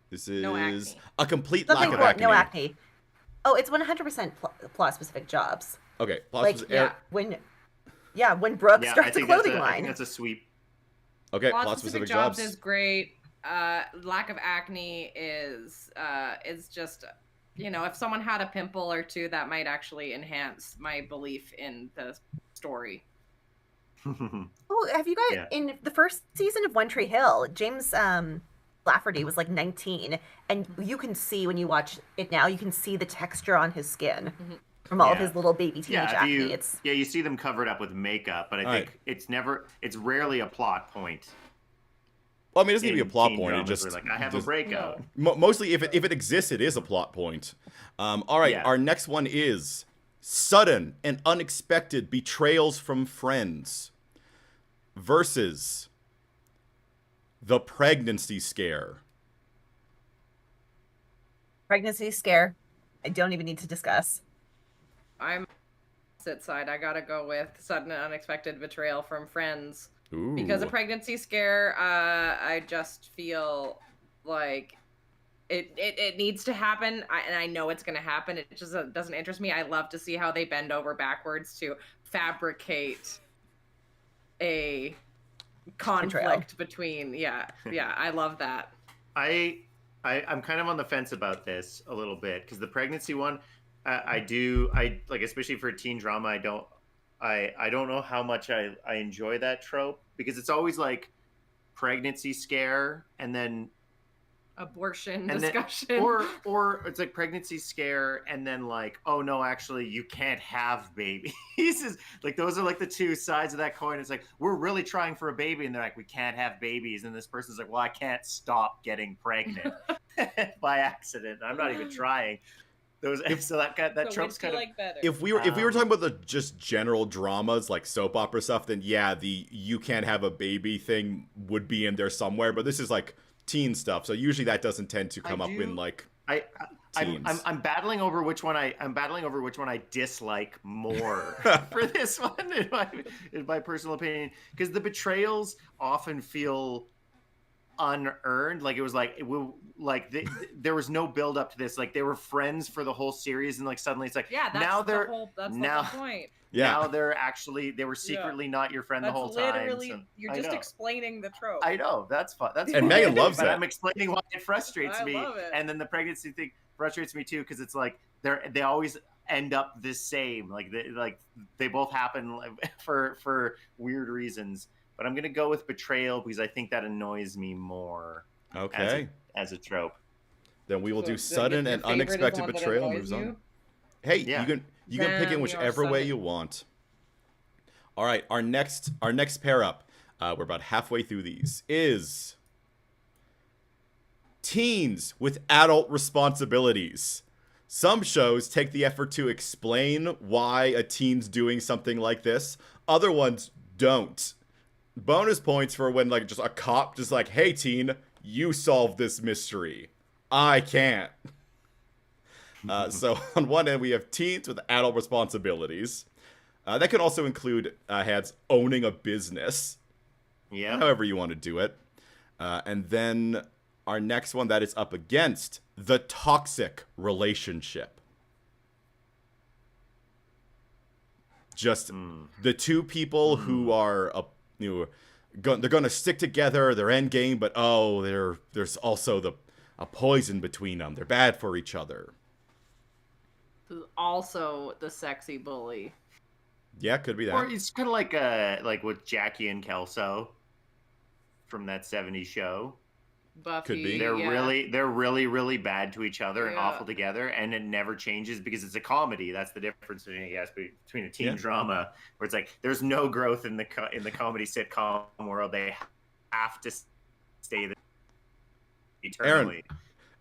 This is No acne. a complete Something lack of for acne. no acne. Oh, it's 100% plot specific jobs. Okay, plot Like, specific. when Brooke Yeah, starts a clothing I line. think that's a sweep. Okay, Plot plot specific specific jobs is great. Lack of acne is just, if someone had a pimple or two, that might actually enhance my belief in the story. Oh, have you guys, Yeah. in the first season of One Tree Hill, James Lafferty was like 19, and you can see when you watch it now, you can see the texture on his skin from all of Yeah. his little baby teenage Yeah, acne. you see them covered up with makeup, but I think it's rarely a plot point. Well, I mean, it doesn't need to be a in plot teen point. It dramas just where, like, I have a just- breakout. Mostly, if it exists, it is a plot point. All right, Yeah. our next one is sudden and unexpected betrayals from friends versus the pregnancy scare. Pregnancy scare. I don't even need to discuss. I'm opposite side. I gotta go with sudden and unexpected betrayal from friends. Ooh. Because a pregnancy scare, I just feel like it needs to happen, and I know it's going to happen. It just doesn't interest me. I love to see how they bend over backwards to fabricate a conflict between. Yeah, I love that. I'm kind of on the fence about this a little bit because the pregnancy one, I like, especially for a teen drama, I don't know how much I enjoy that trope because it's always like pregnancy scare and then Abortion and discussion. then, or it's like pregnancy scare and then like, oh no, actually you can't have babies. Is like, those are like the two sides of that coin. It's like, we're really trying for a baby and they're like, we can't have babies, and this person's like, well, I can't stop getting pregnant by accident. I'm not even trying. So that trope's kind of like better. If we were talking about the just general dramas like soap opera stuff, then yeah, the you can't have a baby thing would be in there somewhere. But this is like teen stuff, so usually that doesn't tend to come up in like teens. I'm battling over which one I dislike more for this one in my personal opinion, because the betrayals often feel unearned. Like it was like there was no build up to this. Like they were friends for the whole series, and like suddenly it's like Yeah, that's now the they're whole point. Yeah. now they were secretly not your friend That's the whole literally time. So, you're I just know. explaining the trope. I know that's fun. That's And fun. Megan loves but that. I'm explaining why it frustrates I me. love it. And then the pregnancy thing frustrates me too because it's like they always end up the same. Like they both happen for weird reasons. But I'm gonna go with betrayal because I think that annoys me more. Okay. As a trope. Then we will do So sudden your and favorite is the unexpected one that betrayal annoys moves on. you? Hey, Yeah. you can pick Then in whichever your way sudden- you want. All right, our next pair up. We're about halfway through these. Is teens with adult responsibilities. Some shows take the effort to explain why a teen's doing something like this. Other ones don't. Bonus points for when like just a cop just like, hey teen, you solve this mystery. I can't. So on one end we have teens with adult responsibilities. That can also include heads owning a business. Yeah. However you want to do it. And then our next one that is up against the toxic relationship. Just the two people who are they're going to stick together, their end game, but there's also a poison between them. They're bad for each other. Who's also the sexy bully. Yeah, could be that. Or it's kind of like with Jackie and Kelso from that 70s show. Buffy. Could be. They're yeah. really bad to each other and Yeah. awful together, and it never changes because it's a comedy. That's the difference between a teen drama where it's like there's no growth in the comedy sitcom world. They have to stay there eternally.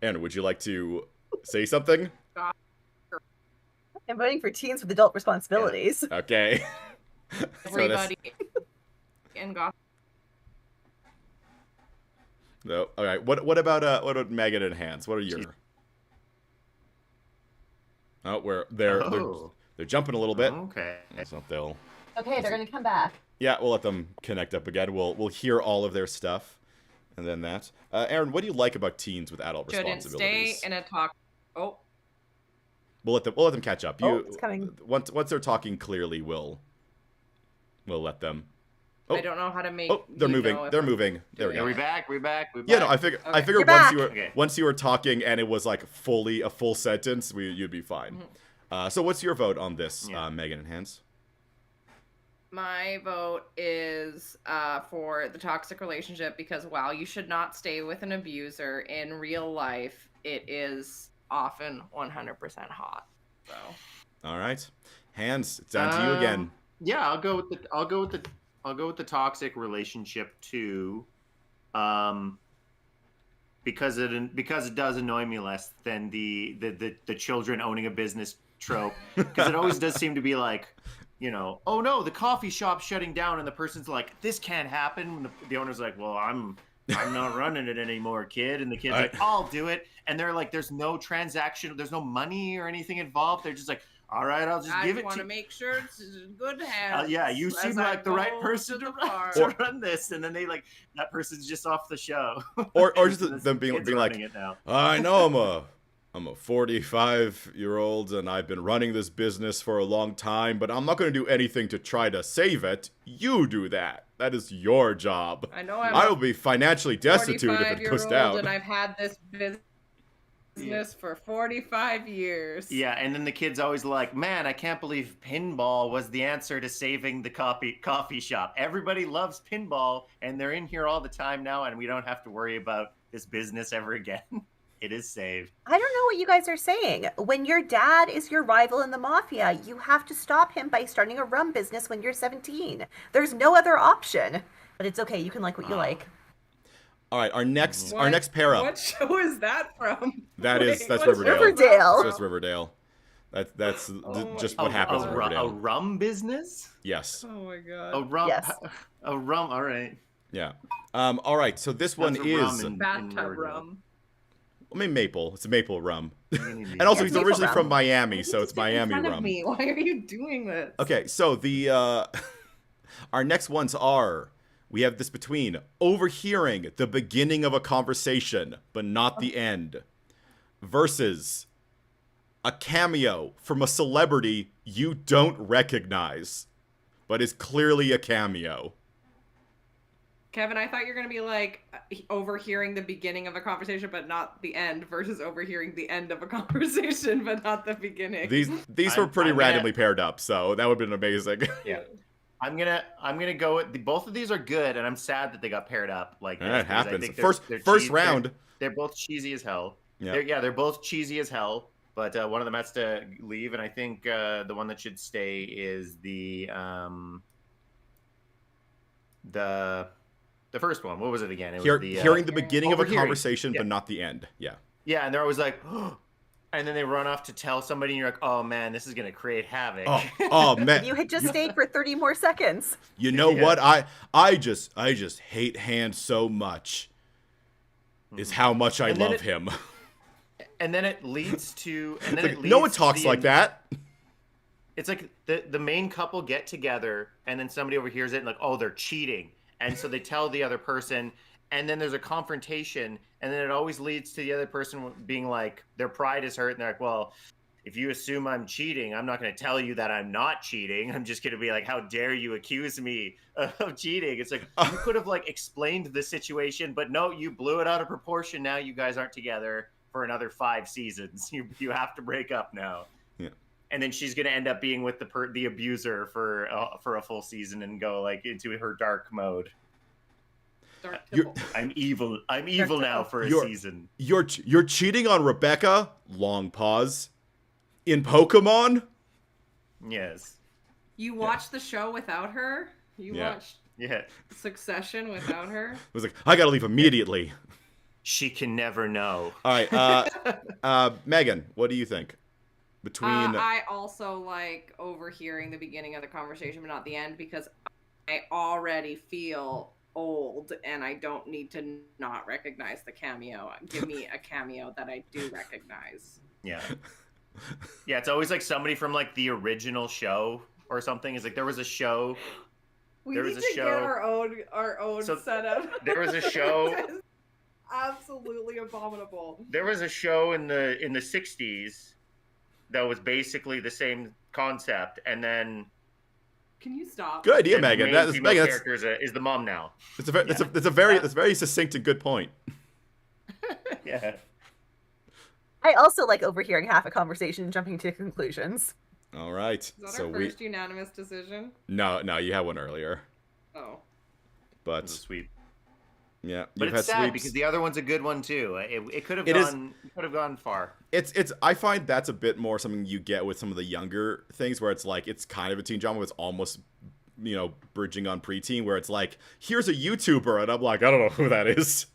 Aaron, would you like to say something? I'm voting for teens with adult responsibilities. Okay. Everybody in Gotham. No. All right. What about Megan and Hans? What are your? Oh, they're jumping a little bit. Okay. So they'll. Okay, they're gonna come back. Yeah, we'll let them connect up again. We'll hear all of their stuff, and then that. Aaron, what do you like about teens with adult Shouldn't stay responsibilities? in a talk. Oh, We'll let them catch up. It's coming. Once they're talking clearly, we'll let them. Oh. I don't know how to make. Oh, they're you moving. know if They're I'm moving. There we doing go. Are we back? We're back. Yeah, no, I figured Okay. You're once back. once you were talking and it was like a full sentence, you'd be fine. So what's your vote on this, Megan and Hans? My vote is for the toxic relationship because while you should not stay with an abuser in real life, it is often 100% hot. So. All right, Hans, it's down to you again. Yeah, I'll go with the toxic relationship too, because it does annoy me less than the children owning a business trope, because it always does seem to be like, oh no, the coffee shop's shutting down, and the person's like, this can't happen. And the owner's like, well, I'm not running it anymore, kid. And the kid's like, I'll do it. And they're like, there's no transaction, there's no money or anything involved. They're just like, all right, I'll just give it to you. I want to make sure it's in good hands. Yeah, you seem like the right person to run this, and then that person's just off the show. Or just them being like, it now. I know I'm a 45-year-old and I've been running this business for a long time, but I'm not going to do anything to try to save it. You do that. That is your job. I know I will be financially destitute if it goes down. And I've had this business for 45 years. Yeah, and then the kid's always like, man, I can't believe pinball was the answer to saving the coffee shop. Everybody loves pinball, and they're in here all the time now, and we don't have to worry about this business ever again. It is saved. I don't know what you guys are saying. When your dad is your rival in the mafia, you have to stop him by starting a rum business when you're 17. There's no other option. But it's okay. You can like what you like. All right, our next pair up. What show is that from? That's what's Riverdale. Riverdale. That's Riverdale. That's just what happens in A Riverdale. rum business? Yes. Oh my god. A rum. Yes. A rum. All right. Yeah. All right. So this one That's a is rum in Bathtub Riverdale. rum. I mean maple. It's a maple rum. And Yes, also he's maple originally rum. from Miami, so Just it's in Miami front of rum. me. Why are you doing this? Okay, so the our next ones are We have this between overhearing the beginning of a conversation, but not the end, versus a cameo from a celebrity you don't recognize, but is clearly a cameo. Kevin, I thought you were going to be like overhearing the beginning of a conversation, but not the end, versus overhearing the end of a conversation, but not the beginning. These were pretty randomly paired up, so that would have been amazing. Yeah. I'm gonna go with both of these are good, and I'm sad that they got paired up like this. That happens. I think First round. They're both cheesy as hell. Yeah. They're both cheesy as hell. But one of them has to leave, and I think the one that should stay is the first one. What was it again? It was hearing the beginning of a overhearing. conversation, but not the end. Yeah. Yeah, and they're always like, and then they run off to tell somebody, and you're like, oh man, this is gonna create havoc. Oh man. You had just stayed for 30 more seconds. You know what? I just hate Hand so much. Is how much I love him. And then it leads to, no one talks like that. It's like the main couple get together, and then somebody overhears it, and like, oh, they're cheating, and so they tell the other person, and then there's a confrontation, and then it always leads to the other person being like, their pride is hurt, and they're like, well, if you assume I'm cheating, I'm not going to tell you that I'm not cheating. I'm just going to be like, how dare you accuse me of cheating? It's like, you could have like explained the situation, but no, you blew it out of proportion. Now you guys aren't together for another 5 seasons. You have to break up now. Yeah. And then she's going to end up being with the abuser for a full season and go like into her dark mode. I'm evil. I'm evil now for a season. You're cheating on Rebecca. Long pause. In Pokemon. Yes. You watched the show without her. You watched Succession without her. I was like, I gotta leave immediately. She can never know. All right, Megan, what do you think? Between I also like overhearing the beginning of the conversation, but not the end, because I already feel old and I don't need to not recognize the cameo. Give me a cameo that I do recognize. Yeah. Yeah, it's always like somebody from like the original show or something. It's like there was a show. We need to get our own setup. There was a show. Absolutely abominable. There was a show in the 60s that was basically the same concept, and then. Can you stop? Good idea, Megan. The main character is the mom now. It's a very succinct and good point. Yeah. I also like overhearing half a conversation and jumping to conclusions. All right. Is that our first unanimous decision? No, you had one earlier. Oh. But sweep. Yeah, but it's sad because the other one's a good one too. It could have gone far. It's I find that's a bit more something you get with some of the younger things where it's like it's kind of a teen drama, but it's almost bridging on preteen, where it's like here's a YouTuber and I'm like I don't know who that is,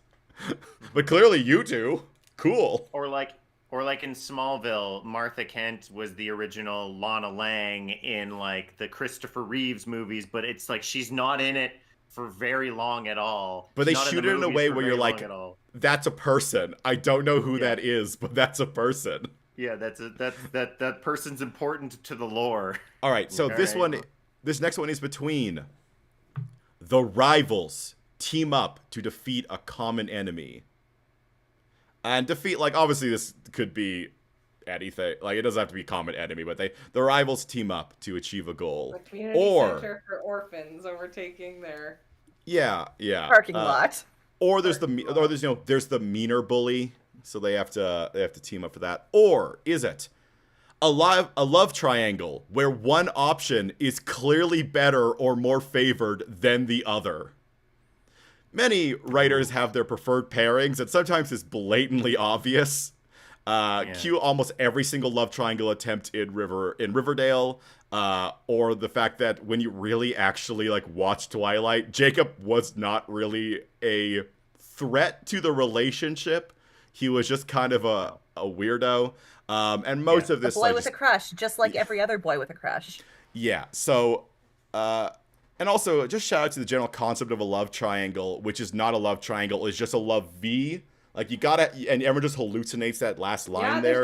but clearly you do. Cool. Or like in Smallville, Martha Kent was the original Lana Lang in like the Christopher Reeves movies, but it's like she's not in it for very long at all. But they shoot it in a way where you're like, that's a person. I don't know who that is, but that's a person. Yeah, that person's important to the lore. All right, so this next one is between the rivals team up to defeat a common enemy. And defeat, like, obviously this could be anything. Like, it doesn't have to be a common enemy, but the rivals team up to achieve a goal. The community center for orphans overtaking their parking lot. Or there's there's the meaner bully, so they have to team up for that. Or is it a love triangle where one option is clearly better or more favored than the other? Many writers have their preferred pairings, and sometimes it's blatantly obvious. Cue almost every single love triangle attempt in Riverdale, or the fact that when you really actually like watch Twilight, Jacob was not really a threat to the relationship. He was just kind of a weirdo, and most of this a boy with a crush, just like every other boy with a crush. Yeah. So. And also, just shout out to the general concept of a love triangle, which is not a love triangle, it's just a love V. Like, you gotta, and everyone just hallucinates that last line there.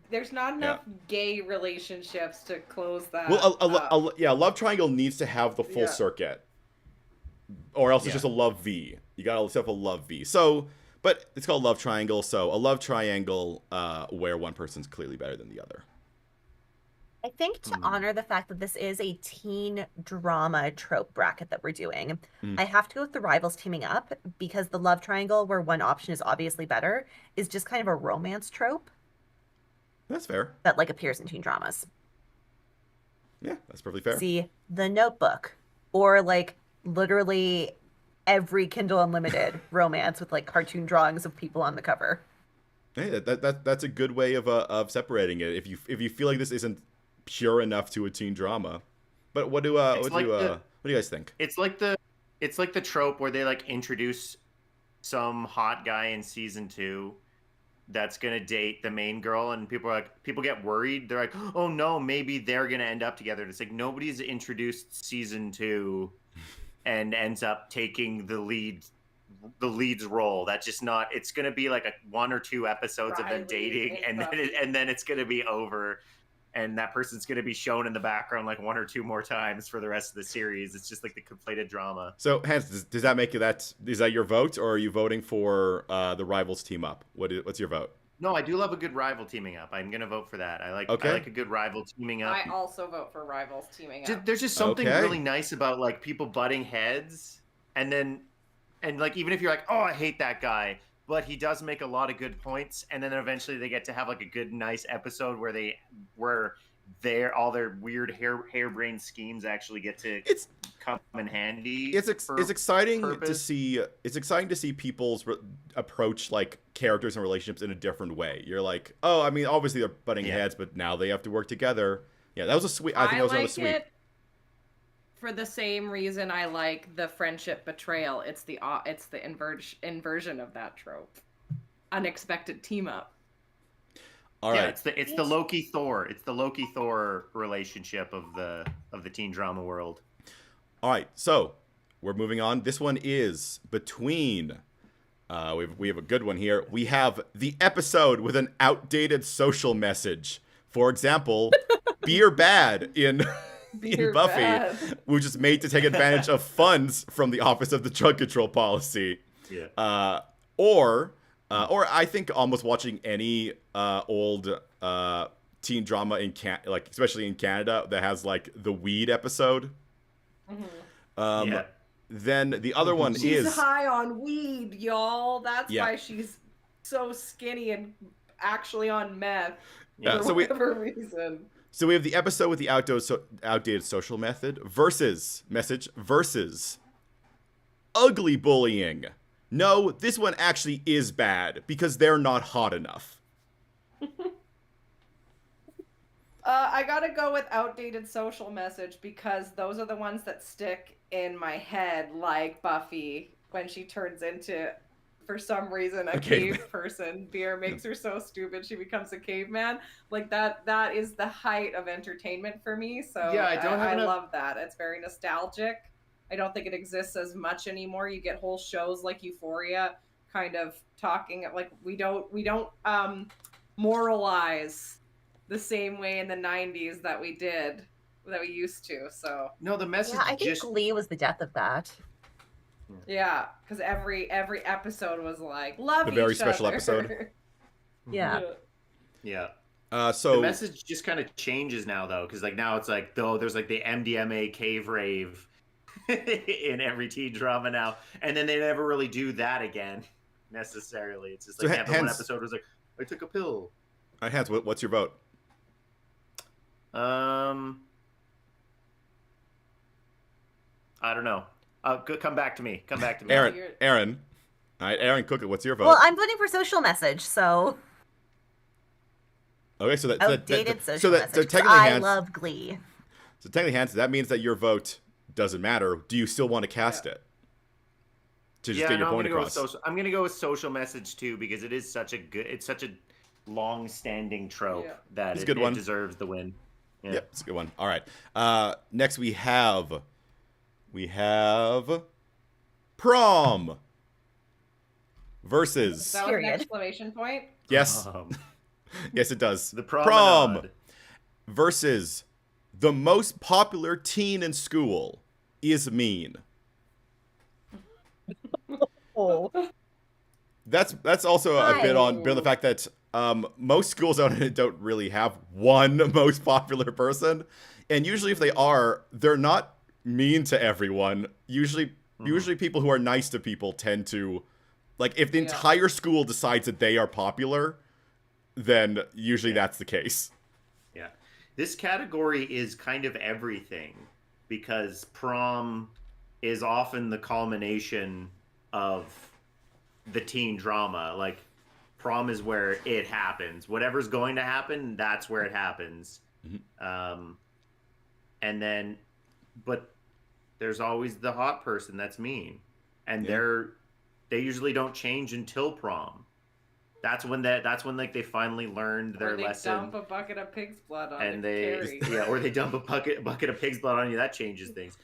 There's not enough gay relationships to close that. Well, a love triangle needs to have the full circuit. or else it's Yeah. just a love V. You gotta set up a love V. So, but it's called love triangle. So a love triangle where one person's clearly better than the other. I think to honor the fact that this is a teen drama trope bracket that we're doing, I have to go with the rivals teaming up because the love triangle, where one option is obviously better, is just kind of a romance trope That's fair. that like appears in teen dramas. Yeah, that's perfectly fair. See, The Notebook, or like literally every Kindle Unlimited romance with like cartoon drawings of people on the cover. Hey, that's a good way of separating it. If you feel like this isn't pure enough to a teen drama, but what do you guys think? It's like the trope where they like introduce some hot guy in season 2 that's gonna date the main girl, and people get worried. They're like, oh no, maybe they're gonna end up together. And it's like nobody's introduced season 2 and ends up taking the lead's role. That's just not. It's gonna be like 1 or 2 episodes of them Riley dating, and then it's gonna be over. And that person's going to be shown in the background like 1 or 2 more times for the rest of the series. It's just like the completed drama. So, Hans, does that make is that your vote, or are you voting for the rivals team up? What's your vote? No, I do love a good rival teaming up. I'm going to vote for that. I like a good rival teaming up. I also vote for rivals teaming up. There's just something Okay. really nice about like people butting heads, and like even if you're like, oh, I hate that guy, but he does make a lot of good points, and then eventually they get to have like a good, nice episode where all their weird harebrained schemes actually get to come in handy. It's exciting purpose. to see. It's exciting to see people's approach like characters and relationships in a different way. You're like, oh, I mean, obviously they're butting heads, but now they have to work together. Yeah, that was a sweet. I think that was really sweet. It for the same reason I like the friendship betrayal. It's the inversion of that trope. Unexpected team up. All right. It's the Loki Thor. It's the Loki Thor relationship of the teen drama world. All right, so we're moving on. This one is between. We have a good one here. We have the episode with an outdated social message. For example, beer bad in Buffy, bad. which is made to take advantage of funds from the Office of the Drug Control Policy. Yeah. Or I think almost watching any old teen drama especially in Canada that has like the weed episode. Mm-hmm. Then the other one She's is high on weed, y'all. That's Yeah. why she's so skinny and actually on meth. Yeah, For so we- whatever reason. So we have the episode with the outdated social message versus ugly bullying. No, this one actually is bad because they're not hot enough. I gotta go with outdated social message because those are the ones that stick in my head, like Buffy when she turns into, for some reason, a caveman. cave person. Beer makes her so stupid she becomes a caveman. Like that is the height of entertainment for me. So Yeah, I love that. It's very nostalgic. I don't think it exists as much anymore. You get whole shows like Euphoria kind of talking like we don't moralize the same way in the 90s that we used to. So No, the message Yeah, I think Glee was the death of that. yeah, because every episode was like love The very each special other. episode. Yeah. Yeah. So The message just kind of changes now, though, because like now it's like there's like the MDMA cave rave in every teen drama now, and then they never really do that again necessarily. It's just like the one hence- episode was like I took a pill. all right, Hans, what's your vote? I don't know. Come back to me. Aaron. You're- Aaron. All right, Aaron Cook, what's your vote? Well, I'm voting for social message, so Okay, so outdated social so message. 'cause technically, I Hans, love Glee. so technically, Hans, that means that your vote doesn't matter. Do you still want to cast it to just get your point across? I'm gonna go with social message too because it's such a long-standing trope Yeah. that It's a it good one. deserves the win. Yeah. Yep, it's a good one. All right. Next we have prom versus That was an Period. exclamation point. yes, yes it does. The prom promenade. versus the most popular teen in school is mean. Oh. That's also a bit on the fact that most schools don't really have one most popular person, and usually if they are, they're not mean to everyone. Usually people who are nice to people tend to, like, if the entire school decides that they are popular, then usually that's the case. Yeah. This category is kind of everything, because prom is often the culmination of the teen drama. Like, prom is where it happens. Whatever's going to happen, that's where it happens. And then, but there's always the hot person that's mean, and they usually don't change until prom. That's when like they finally learned their lesson. Dump a bucket of pig's blood on and Carrie. or they dump a bucket of pig's blood on you. That changes things.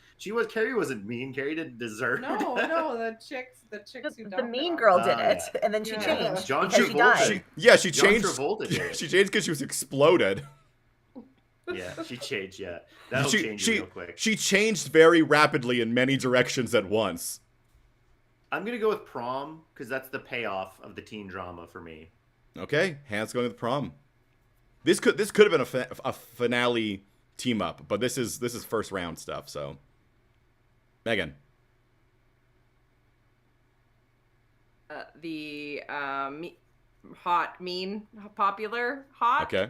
Carrie wasn't mean. Carrie didn't deserve that. No, the chicks who dumped The mean it girl on did her. it, and then she changed John because she Travolta. died. She John changed. Travolta did it. She changed because she was exploded. Yeah, she changed. Yeah, that'll change real quick. She changed very rapidly in many directions at once. I'm gonna go with prom because that's the payoff of the teen drama for me. Okay, Hannah's going with prom. This could have been a finale team up, but this is first round stuff. So, Megan. The hot, mean, popular, hot. Okay.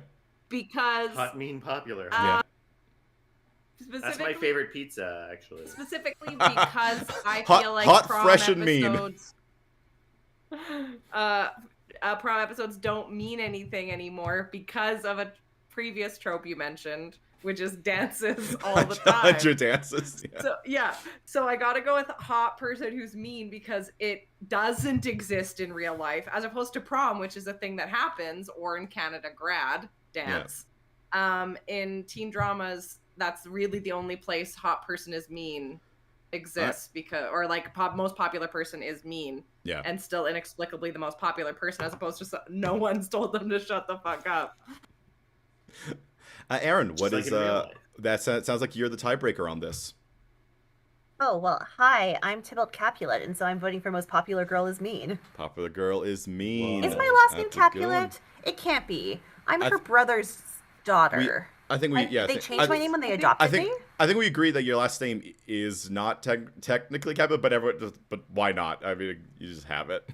Because Hot, mean, popular. Yeah. That's my favorite pizza, actually. Specifically because I Hot- feel like hot, prom fresh, and mean. episodes, prom episodes don't mean anything anymore because of a previous trope you mentioned, which is dances all the time. 100 dances. Yeah. So I gotta go with hot person who's mean because it doesn't exist in real life, as opposed to prom, which is a thing that happens, or in Canada, grad dance. In teen dramas, that's really the only place hot person is mean exists, because, or like most popular person is mean. Yeah. And still inexplicably the most popular person, as opposed to no one's told them to shut the fuck up. Aaron, what Just is like in real life. that sounds like you're the tiebreaker on this. Oh, well, hi, I'm Tybalt Capulet, and so I'm voting for most popular girl is mean. Popular girl is mean. Is my last name That's a good one. Capulet? It can't be. I'm her brother's daughter. I think They changed my name when they adopted me? I think we agree that your last name is not technically Capulet, but why not? I mean, you just have it.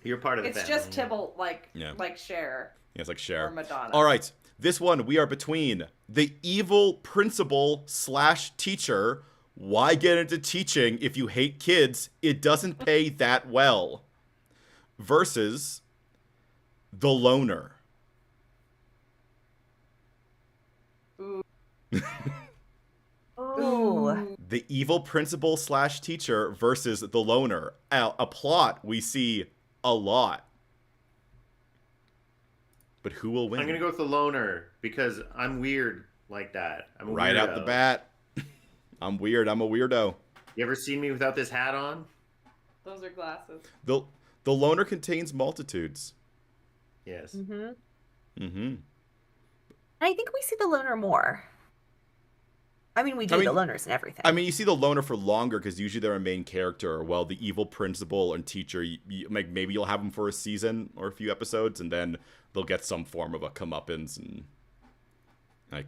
You're part of the It's family. just Tybalt, like Cher. Yeah, it's like Cher. Or Madonna. All right, this one we are between the evil principal / teacher. Why get into teaching if you hate kids? It doesn't pay that well. Versus the loner. Ooh. The evil principal / teacher versus the loner. A plot we see a lot. But who will win? I'm gonna go with the loner because I'm weird like that. I'm a right weirdo. out the bat. I'm weird. I'm a weirdo. You ever seen me without this hat on? Those are glasses. The loner contains multitudes. Yes. And I think we see the loner more. I mean, we do the loners and everything. I mean, you see the loner for longer because usually they're a main character. Well, the evil principal and teacher, like maybe you'll have them for a season or a few episodes, and then they'll get some form of a comeuppance and like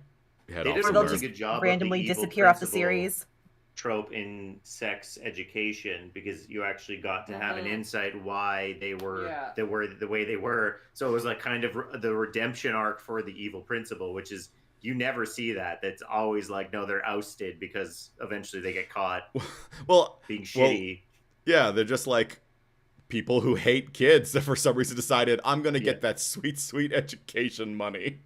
head They off did a somewhere. really good job randomly of the evil disappear off the principal series. trope in sex education, because you actually got to have an insight why they were the way they were. So it was like kind of the redemption arc for the evil principal, which is, you never see that. That's always like, no, they're ousted because eventually they get caught being shitty. Yeah, they're just like people who hate kids that for some reason decided, I'm going to get that sweet, sweet education money.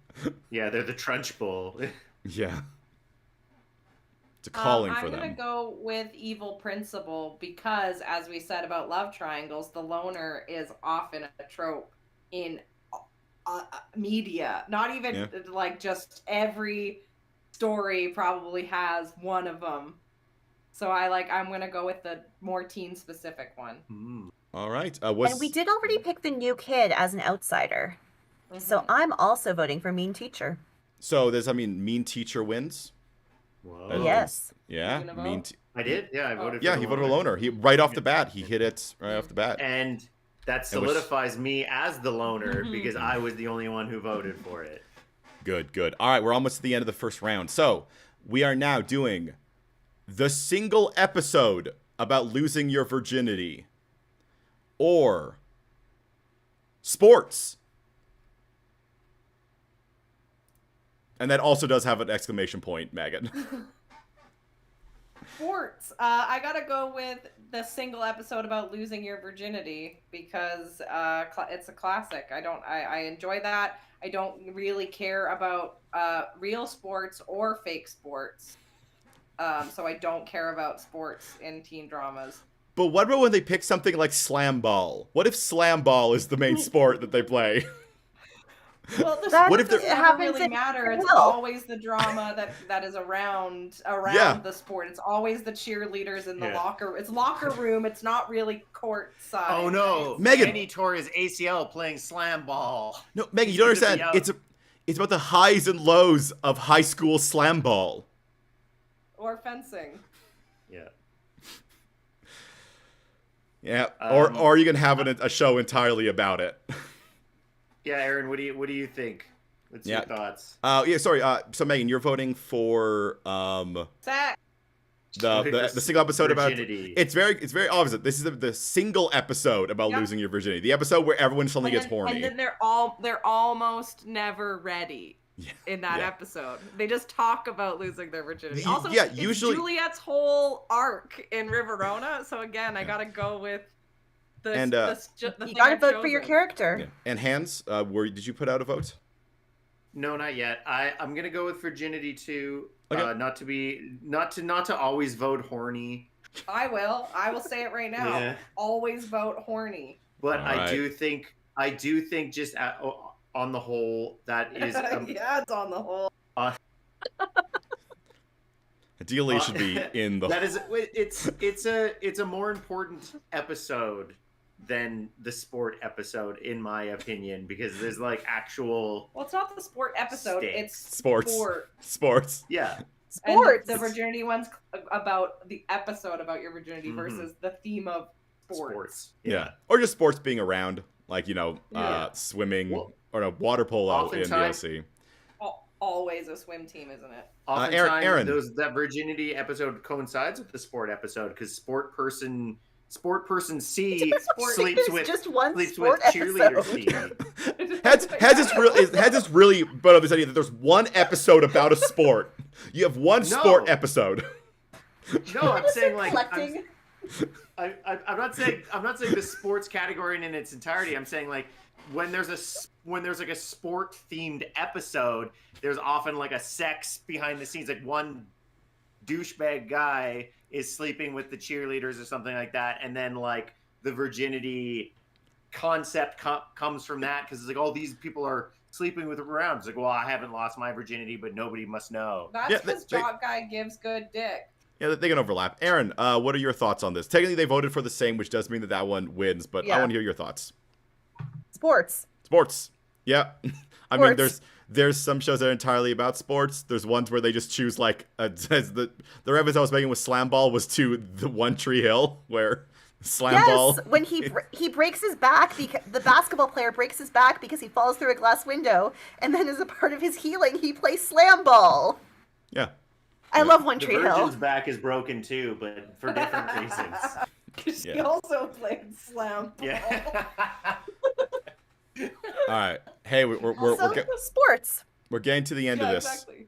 Yeah, they're the Trunchbull. Yeah. It's a calling for them. I'm going to go with evil principal because, as we said about love triangles, the loner is often a trope in media. Not even like just every story probably has one of them. So I'm going to go with the more teen specific one. All right. And we did already pick the new kid as an outsider. So I'm also voting for mean teacher. So does that mean mean teacher wins? Whoa. Yes. Yeah. You gonna Mean. vote? I did. Yeah, I voted. Yeah, for he the voted a loner. loner. He right off the bat, he hit it right off the bat. And that And which- solidifies me as the loner because I was the only one who voted for it. Good. All right, we're almost to the end of the first round. So we are now doing the single episode about losing your virginity, or sports. And that also does have an exclamation point, Megan. Sports. I gotta go with the single episode about losing your virginity because it's a classic. I enjoy that. I don't really care about real sports or fake sports. So I don't care about sports in teen dramas. But what about when they pick something like slam ball? What if slam ball is the main sport that they play? Well, the That What if sport there- doesn't happens ever really in matter. It's Will. always the drama that is around Yeah. the sport. It's always the cheerleaders in the Yeah. locker. It's locker room. It's not really court side. Oh no, Megan. Andy tore his ACL playing slam ball. No, Megan, He's you don't gonna be understand. out. It's about the highs and lows of high school slam ball. Or fencing. Yeah. Yeah, Um, or you can have a show entirely about it. Yeah, Aaron, what do you think? What's Yeah. your thoughts? Yeah, sorry. So Megan, you're voting for Sex. the single episode Virginity. about. It's very opposite. This is the single episode about Yep. losing your virginity. The episode where everyone suddenly gets horny. And then they're almost never ready in that yeah. episode. They just talk about losing their virginity. Y- Also, yeah, it's usually- Juliet's whole arc in Riverona. So again, I gotta go with the. And, the You thing gotta I've vote for your chosen. character. Yeah. And Hans, did you put out a vote? No, not yet. I'm gonna go with virginity too. Okay. Not to always vote horny, I will say it right now. Yeah. Always vote horny. but All I right. do think just on the whole that is Yeah, it's on the whole. Ideally, it should be in the. that is it's a more important episode than the sport episode in my opinion because there's like actual Well, it's not the sport episode. Sticks. It's Sports. sport. Sports. yeah. And Sports. the virginity one's about the episode about your virginity Mhm. versus the theme of sports. Sports. Yeah. Or just sports being around, like Yeah. swimming Well, or no, water polo in the oftentimes- OC. Always a swim team, isn't it? Oftentimes, Aaron. that virginity episode coincides with the sport episode because sport person C sleeps There's with just one sleeps sport with cheerleader episode. C. Has this really brought up this idea that there's one episode about a sport. You have one No. sport episode. No, I'm saying like collecting. I'm not saying the sports category in its entirety. I'm saying like when there's like a sport themed episode, there's often like a sex behind the scenes. Like one douchebag guy is sleeping with the cheerleaders or something like that, and then like the virginity concept comes from that because it's like, oh, these people are sleeping with around. It's like, well, I haven't lost my virginity, but nobody must know. That's Yeah, because they- Jock Guy gives good dick. Yeah, they can overlap. Aaron, what are your thoughts on this? Technically, they voted for the same, which does mean that one wins, but I Yeah. want to hear your thoughts. Sports. Sports. Yeah. I mean, Sports. there's some shows that are entirely about sports. There's ones where they just choose like the reference I was making with Slam Ball was to the One Tree Hill where Slam Yes, Ball. when he breaks his back because the basketball player breaks his back because he falls through a glass window, and then as a part of his healing, he plays slam ball. Yeah. I love One The Tree virgin's Hill. back is broken too, but for different reasons. She Yeah. also played slam. Yeah. All right. Hey, we're Also, sports. we're getting to the end Yeah, of this. exactly.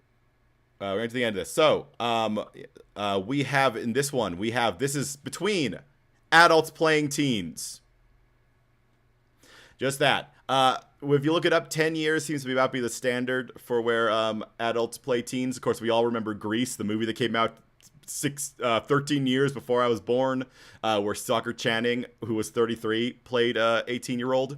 We're getting to the end of this. So, we have in this one, this is between adults playing teens. Just that. If you look it up, 10 years seems to be about be the standard for where adults play teens. Of course, we all remember Grease, the movie that came out 13 years before I was born, where Soccer Channing, who was 33, played 18-year-old.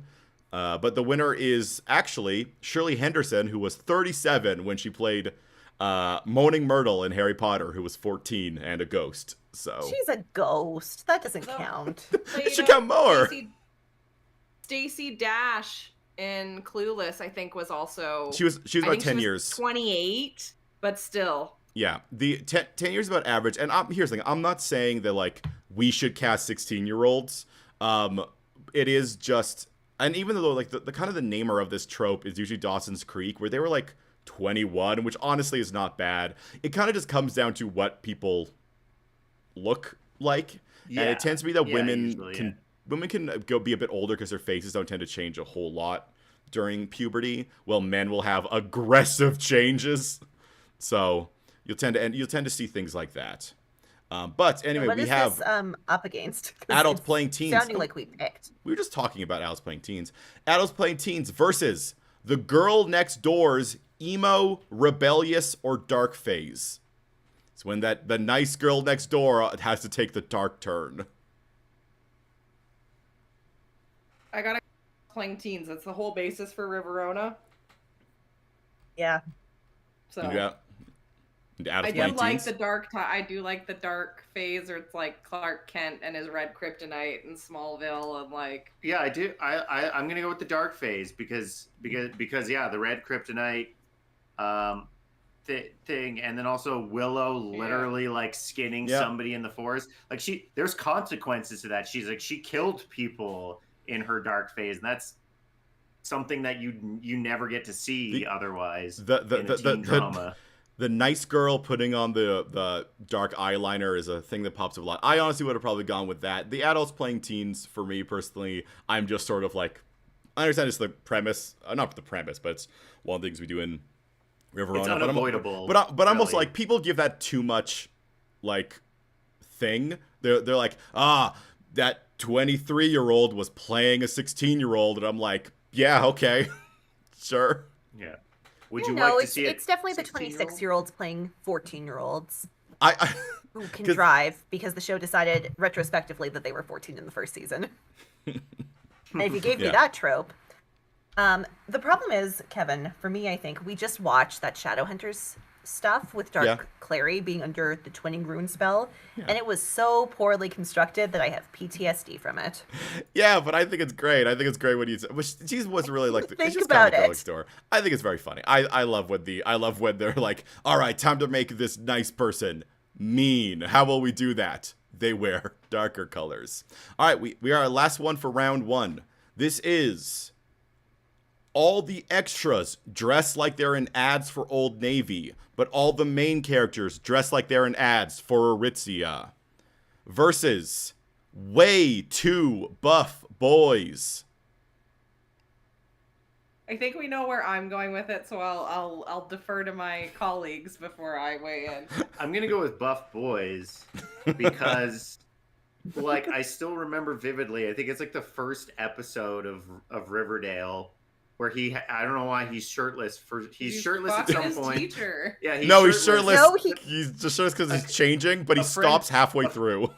But the winner is actually Shirley Henderson, who was 37 when she played Moaning Myrtle in Harry Potter, who was 14 and a ghost. So She's a ghost. That doesn't No. count. it should count more. Stacey Dash in Clueless, I think, was also. She was I about think 10 she was years. 28, but still. Yeah, the 10 years about average, and here's the thing: I'm not saying that like we should cast 16-year-olds. It is just, and even though like the kind of the namer of this trope is usually Dawson's Creek, where they were like 21, which honestly is not bad. It kind of just comes down to what people look like, and it tends to be that women can go be a bit older because their faces don't tend to change a whole lot during puberty, while men will have aggressive changes. So you'll tend to see things like that. But anyway, what we is have this up against? 'Cause adults it's playing teens. Sounding like we picked. We were just talking about adults playing teens. Adults playing teens versus the girl next door's emo, rebellious, or dark phase. It's when the nice girl next door has to take the dark turn. I gotta playing teens. That's the whole basis for Riverona. Yeah. So Yeah. I do playing like teens. the dark. I do like the dark phase, or it's like Clark Kent and his red kryptonite in Smallville, and like. Yeah, I do. I'm gonna go with the dark phase because yeah, the red kryptonite thing, and then also Willow literally like skinning somebody in the forest. Like there's consequences to that. She's like she killed people in her dark phase, and that's something that you never get to see otherwise in a teen drama. The nice girl putting on the dark eyeliner is a thing that pops up a lot. I honestly would have probably gone with that. The adults playing teens, for me personally, I'm just sort of like, I understand it's the premise, not the premise, but it's one of the things we do in Riverona. It's unavoidable. But I'm also like, people give that too much, like, thing. They're like, that 23-year-old was playing a 16-year-old, and I'm like, yeah, okay, sure. Yeah. Would you no, like to see it? It's definitely the 26-year-olds playing 14-year-olds who can 'cause- drive, because the show decided retrospectively that they were 14 in the first season. And if you gave me that trope, the problem is, Kevin, for me, I think we just watched that Shadowhunters stuff with Dark Clary being under the twinning rune spell, and it was so poorly constructed that I have PTSD from it. Yeah, but I think it's great. I think it's great when you. She wasn't really like. Think it's just about kind of it. next door. I think it's very funny. I love when they're like, all right, time to make this nice person mean. How will we do that? They wear darker colors. All right, we are our last one for round one. This is all the extras dress like they're in ads for Old Navy, but all the main characters dress like they're in ads for Aritzia. Versus way too buff boys. I think we know where I'm going with it, so I'll defer to my colleagues before I weigh in. I'm gonna go with buff boys because, like, I still remember vividly. I think it's like the first episode of Riverdale where I don't know why he's shirtless. He's shirtless at some point. Teacher. Yeah, He's shirtless. No, He's just shirtless because he's changing, but he stops halfway through.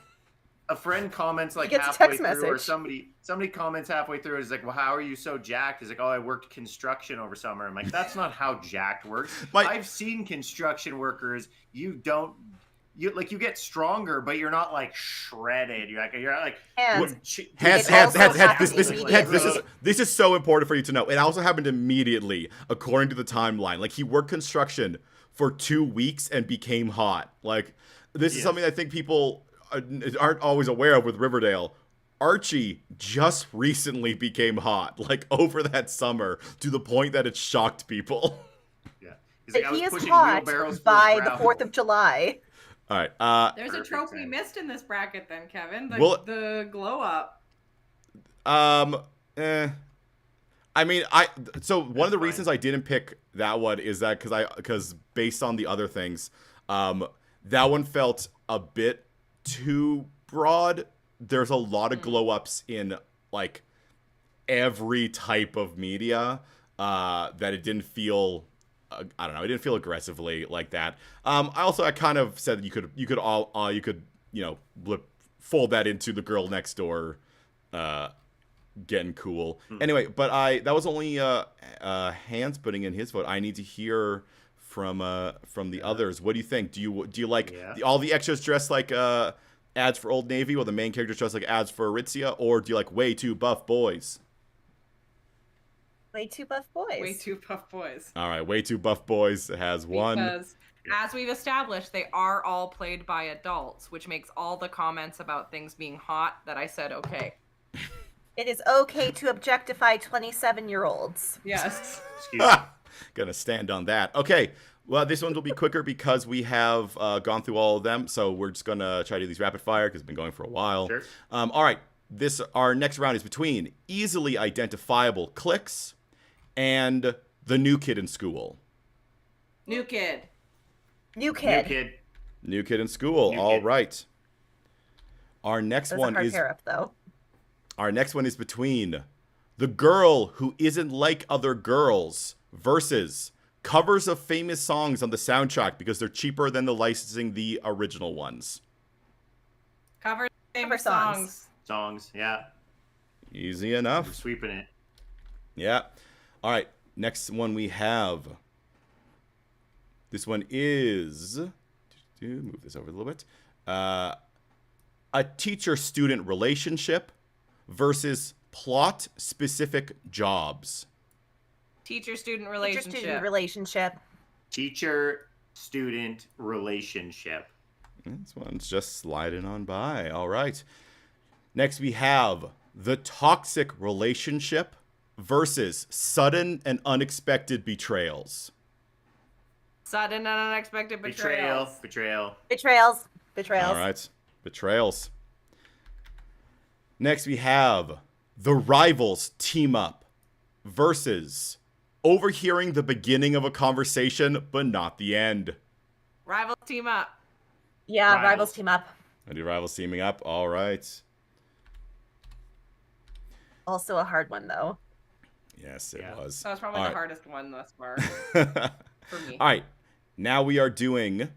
A friend comments like He gets a halfway text through, or message. somebody comments halfway through. Is like, well, how are you so jacked? He's like, oh, I worked construction over summer. I'm like, that's not how jacked works. I've seen construction workers. You get stronger, but you're not like shredded. You're like Hands. Hands. This is so important for you to know. It also happened immediately, according to the timeline. Like, he worked construction for 2 weeks and became hot. Like, this is something I think people aren't always aware of with Riverdale. Archie just recently became hot, like, over that summer, to the point that it shocked people. Yeah, he's like, I was he is pushing hot wheelbarrows by the gravel. 4th of July. All right. There's a trope we missed in this bracket then, Kevin. The glow up. I mean, so one of the reasons I didn't pick that one is that because based on the other things, that one felt a bit too broad. There's a lot of glow ups in like every type of media that it didn't feel. I don't know. It didn't feel aggressively like that. I kind of said that you could fold that into the girl next door, getting cool. Anyway, but that was only Hans putting in his vote. I need to hear from the others. What do you think? Do you like all the extras dressed like ads for Old Navy, or the main characters dressed like ads for Aritzia, or do you like way too buff boys? Way too buff boys. Way too buff boys. All right, way too buff boys has one. Because as we've established, they are all played by adults, which makes all the comments about things being hot that I said okay. It is okay to objectify 27-year-olds. Yes. Excuse me. Gonna stand on that. Okay. Well, this one will be quicker because we have gone through all of them. So we're just gonna try to do these rapid fire because it's been going for a while. Sure. All right. Our next round is between easily identifiable cliques and the new kid in school. New kid. New kid. New kid. New kid in school. New All kid. right. Our next That's one a hard is pair up, though. Our next one is between the girl who isn't like other girls versus covers of famous songs on the soundtrack because they're cheaper than the licensing the original ones. Cover famous songs. Songs. Yeah. Easy We're enough. sweeping it. Yeah. All right. Next one we have. This one is. Move this over a little bit. A teacher-student relationship versus plot-specific jobs. Teacher-student relationship. Teacher-student relationship. Teacher-student relationship. This one's just sliding on by. All right. Next, we have the toxic relationship versus sudden and unexpected betrayals. Sudden and unexpected betrayals. Betrayal. Betrayals. Betrayals. All right. Betrayals. Next, we have the rivals team up versus overhearing the beginning of a conversation, but not the end. Rivals team up. Yeah, Rivals. rivals team up. I do rivals teaming up. All right. Also a hard one, though. Yes, it Yeah. was. That was probably All the right. hardest one thus far for me. All right. Now we are doing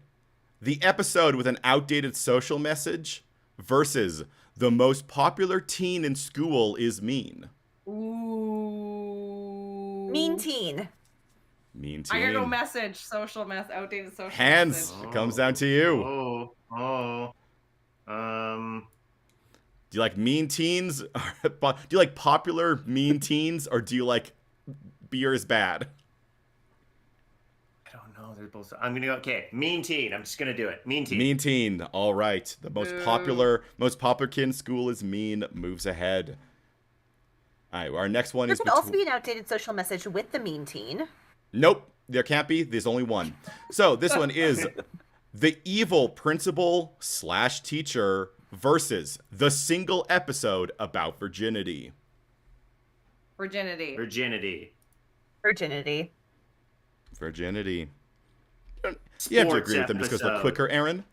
the episode with an outdated social message versus the most popular teen in school is mean. Ooh. Mean teen. Mean I gotta go teen. message, social mess, outdated social Hands. message. It comes down to you. Oh. Do you like mean teens? Do you like popular mean teens, or do you like beer is bad? I don't know. They're both. I'm gonna go. Okay, mean teen. I'm just gonna do it. Mean teen. Mean teen. All right. The most Boo. popular kid in school is mean. Moves ahead. All right. Our next one There is could also be an outdated social message with the mean teen. Nope, there can't be. There's only one. So this one is the evil principal/teacher versus the single episode about virginity. Virginity. Virginity. Virginity. Virginity. You have to agree with them just because they're episode. quicker, Aaron.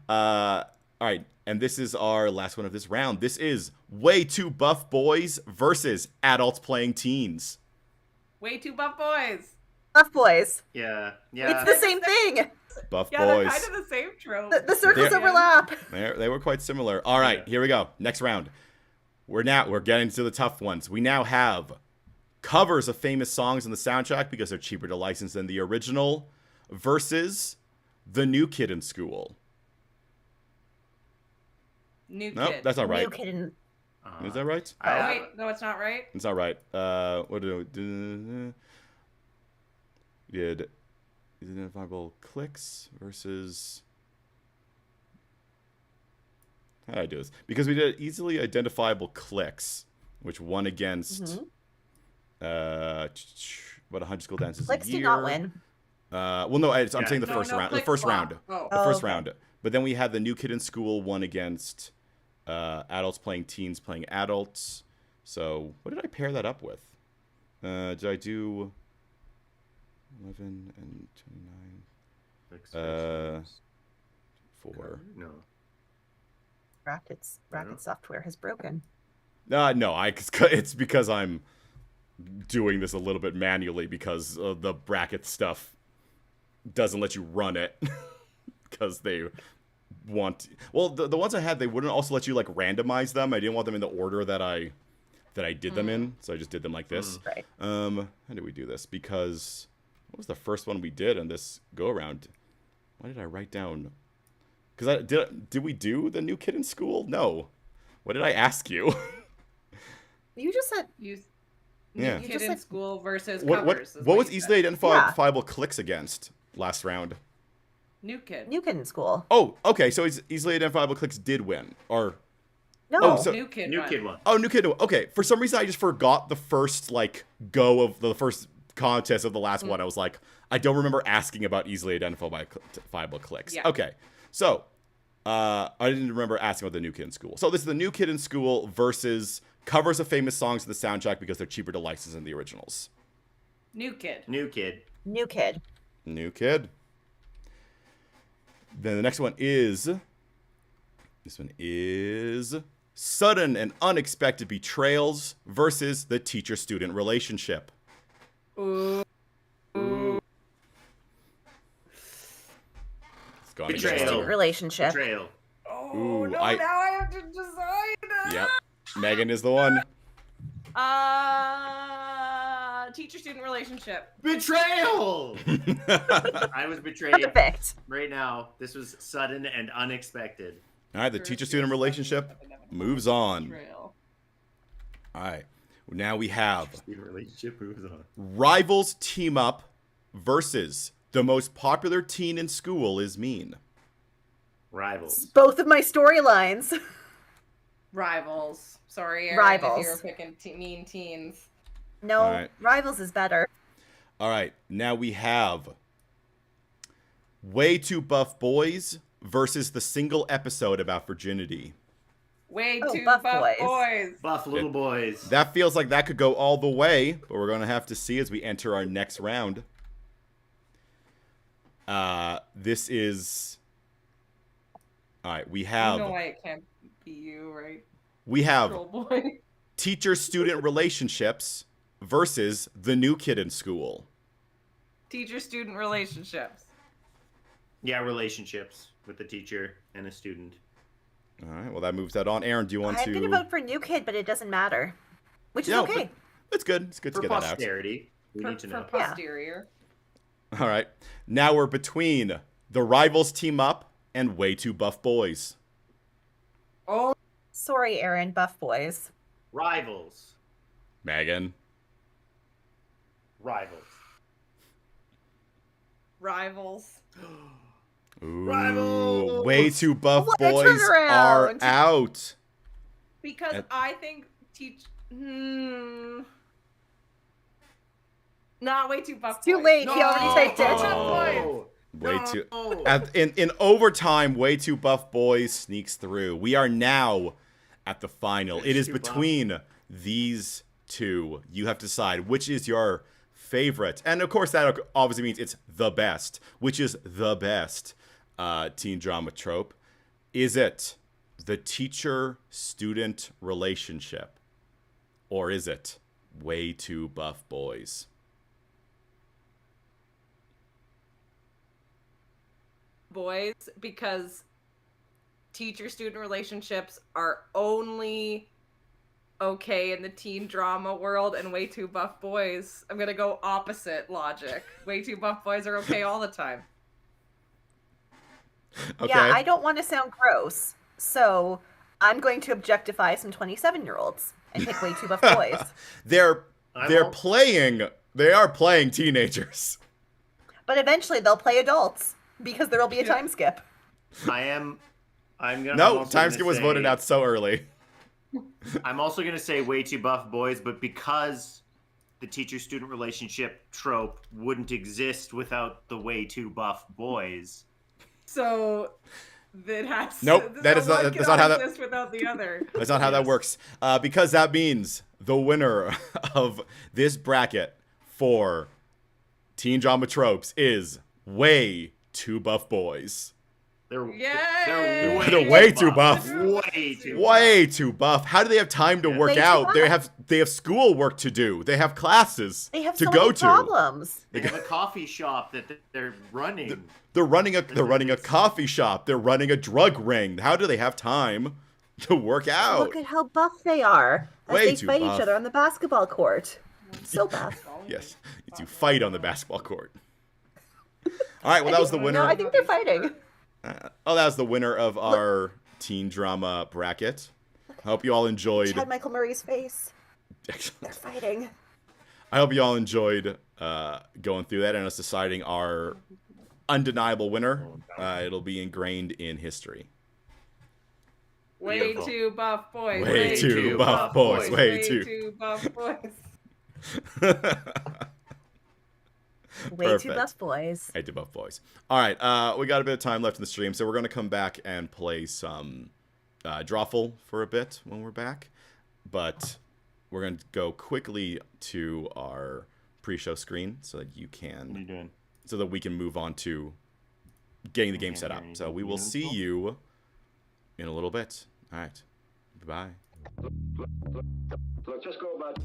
All right, and this is our last one of this round. This is way too buff boys versus adults playing teens. Way too buff boys. Buff boys. Yeah. It's the same thing. Buff Yeah, they're boys. kind of the same trope. The circles They're- overlap. They were quite similar. All right, Yeah. here we go. Next round. We're getting to the tough ones. We now have covers of famous songs on the soundtrack because they're cheaper to license than the original versus the new kid in school. New Nope, kid. that's not right. New kid in Is that right? Oh, wait, no, it's not right. It's not right. What do we did identifiable clicks versus. How did I do this? Because we did easily identifiable clicks, which won against about 100 school dances Clicks a year. did not win. Well, no, I'm Yeah. saying the No, first no, round. The click first flop. round. Oh. The first okay. round. But then we had the new kid in school won against adults playing teens playing adults. So what did I pair that up with? Did I do 11 and 29? 4. No. Bracket software has broken. No, it's because I'm doing this a little bit manually because the bracket stuff doesn't let you run it because they want. Well, the ones I had, they wouldn't also let you like randomize them. I didn't want them in the order that I did them in, so I just did them like this. Right. How did we do this? Because what was the first one we did on this go around? Why did I write down? Because did we do the new kid in school? No. What did I ask you? You just said You Yeah. new You kid just in said- school versus what covers. is was you easily said. identifiable clicks against? last round? New kid. New Kid in School. Oh, okay. So easily identifiable clicks did win, or No. Oh, so- New kid. New one. kid one. oh, new kid. Okay, for some reason I just forgot the first like go of the first contest of the last one. I was like, I don't remember asking about easily identifiable clicks. Yeah. Okay, so I didn't remember asking about the new kid in school. So this is the new kid in school versus covers of famous songs to the soundtrack because they're cheaper to license than the originals. New kid. New kid. New Kid. New kid. Then the next one is. This one is sudden and unexpected betrayals versus the teacher-student relationship. Ooh. It's gone Betrayal. again. Student relationship. Betrayal. Oh Ooh, no! I- Now I have to decide. Yep. Megan is the one. Teacher-student relationship. Betrayal! I was betrayed Perfect. right now. This was sudden and unexpected. All right, the teacher-student relationship moves on. Betrayal. All right. Now we have The relationship moves on. rivals team up versus the most popular teen in school is mean. Rivals. Both of my storylines. Rivals. Sorry, Aaron, Rivals. if you were picking mean teens. No, All right. Rivals is better. All right. Now we have way too buff boys versus the single episode about virginity. Way Oh, too buff buff boys. boys. Buff little boys. That feels like that could go all the way, but we're going to have to see as we enter our next round. This is... All right, we You have... know why it can't be you, right? We have Troll boy. teacher-student relationships versus the new kid in school. Teacher-student relationships. Yeah, relationships with the teacher and a student. All right, well, that moves that on. Aaron, do you want I'm to... going to vote for New Kid, but it doesn't matter. Which is No, okay. It's good. It's good to For get that out. posterity, we need to know. For posterior. All right. Now we're between the rivals team up and way too buff boys. Oh, Sorry, Aaron, Buff Boys. Rivals. Megan. Rivals. rivals. Ooh, Rivals! way too buff What a boys are turnaround. out. Because And- I think not way too buff. Too boys. late. He already typed it. No. Way No. too. In overtime, way too buff boys sneaks through. We are now at the final. It's It is too buff. between these two. You have to decide which is your favorite, and of course that obviously means it's the best. Which is the best teen drama trope? Is it the teacher-student relationship, or is it way too buff boys? Boys, because teacher-student relationships are only okay in the teen drama world, and way too buff boys. I'm gonna go opposite logic. Way too buff boys are okay all the time. Okay. Yeah, I don't want to sound gross, so I'm going to objectify some 27-year-olds and pick way too buff boys. They're I'm they're all- playing. They are playing teenagers. But eventually they'll play adults because there will be a time skip. I'm gonna. No, also time gonna skip was say- voted out so early. I'm also gonna say way too buff boys, but because the teacher-student relationship trope wouldn't exist without the way too buff boys. So that has Nope, so that is not- one that's not how cannot that- exist without the other. That's not how that Yes. works. Because that means the winner of this bracket for teen drama tropes is way too buff boys. They're Yay! They're way too buff. Way too. Way too buff. How do they have time to Yeah. work Way too out? buff. They have school work to do. They have classes They have to so go many to. problems. They have a coffee shop that they're running. They're running a coffee shop. They're running a drug ring. How do they have time to work out? Look at how buff they are as Way they too fight buff. each other on the basketball court. So buff. Yes, to fight on the basketball court. All right, well that was the winner. No, I think they're fighting. That was the winner of our teen drama bracket. I hope you all enjoyed. Chad Michael Murray's face. They're Excellent. fighting. I hope you all enjoyed going through that and us deciding our undeniable winner. It'll be ingrained in history. Way Beautiful. too buff boys. Way too buff boys. Way too. buff boys. Way too Perfect. buff boys. Way too buff boys. All right, we got a bit of time left in the stream, so we're going to come back and play some Drawful for a bit when we're back. But we're going to go quickly to our pre-show screen so that you What are you can, doing? so that we can move on to getting the game Okay, set up. here you So go. we will see you in a little bit. All right. Bye. Look, just go about.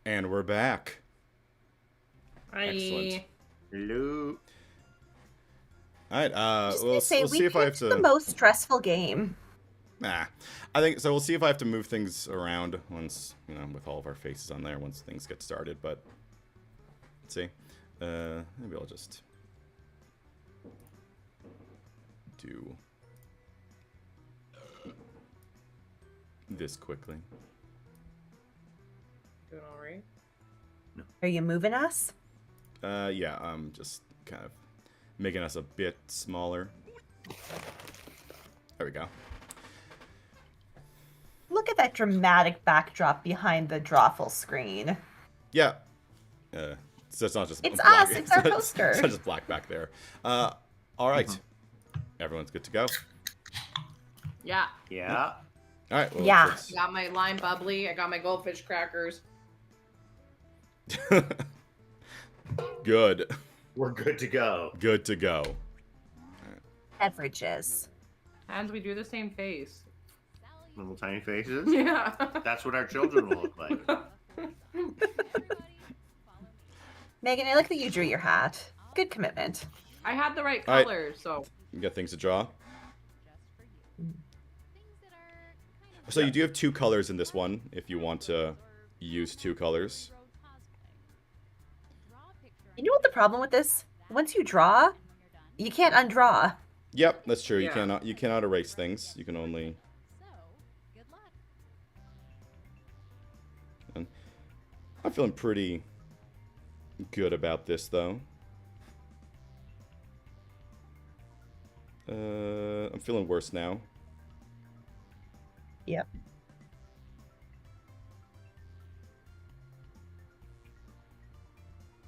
And we're back. Hi. Excellent. Hello. All right. Just We'll gonna say, see we if I have picked to. the most stressful game. Nah, I think so. We'll see if I have to move things around once, with all of our faces on there once things get started. But let's see. Maybe I'll just do this quickly. Doing all right. Are you moving us? Yeah. I'm just kind of making us a bit smaller. There we go. Look at that dramatic backdrop behind the drawful screen. Yeah. So it's not just It's black. us, it's our It's poster. not just black back there. All right. Everyone's good to go. Yeah. Yeah. All right. Well, Yeah. let's- I got my lime bubbly. I got my goldfish crackers. Good. We're good to go. Good to go. Beverages. And we do the same face. Little tiny faces. Yeah. That's what our children will look like. Megan, I like that you drew your hat. Good commitment. I had the right All right. color, so. You got things to draw. So you do have 2 colors in this one, if you want to use 2 colors. You know what the problem with this? Once you draw, you can't undraw. Yep, that's true. Yeah. You cannot erase things. You can only. And I'm feeling pretty good about this, though. I'm feeling worse now. Yep.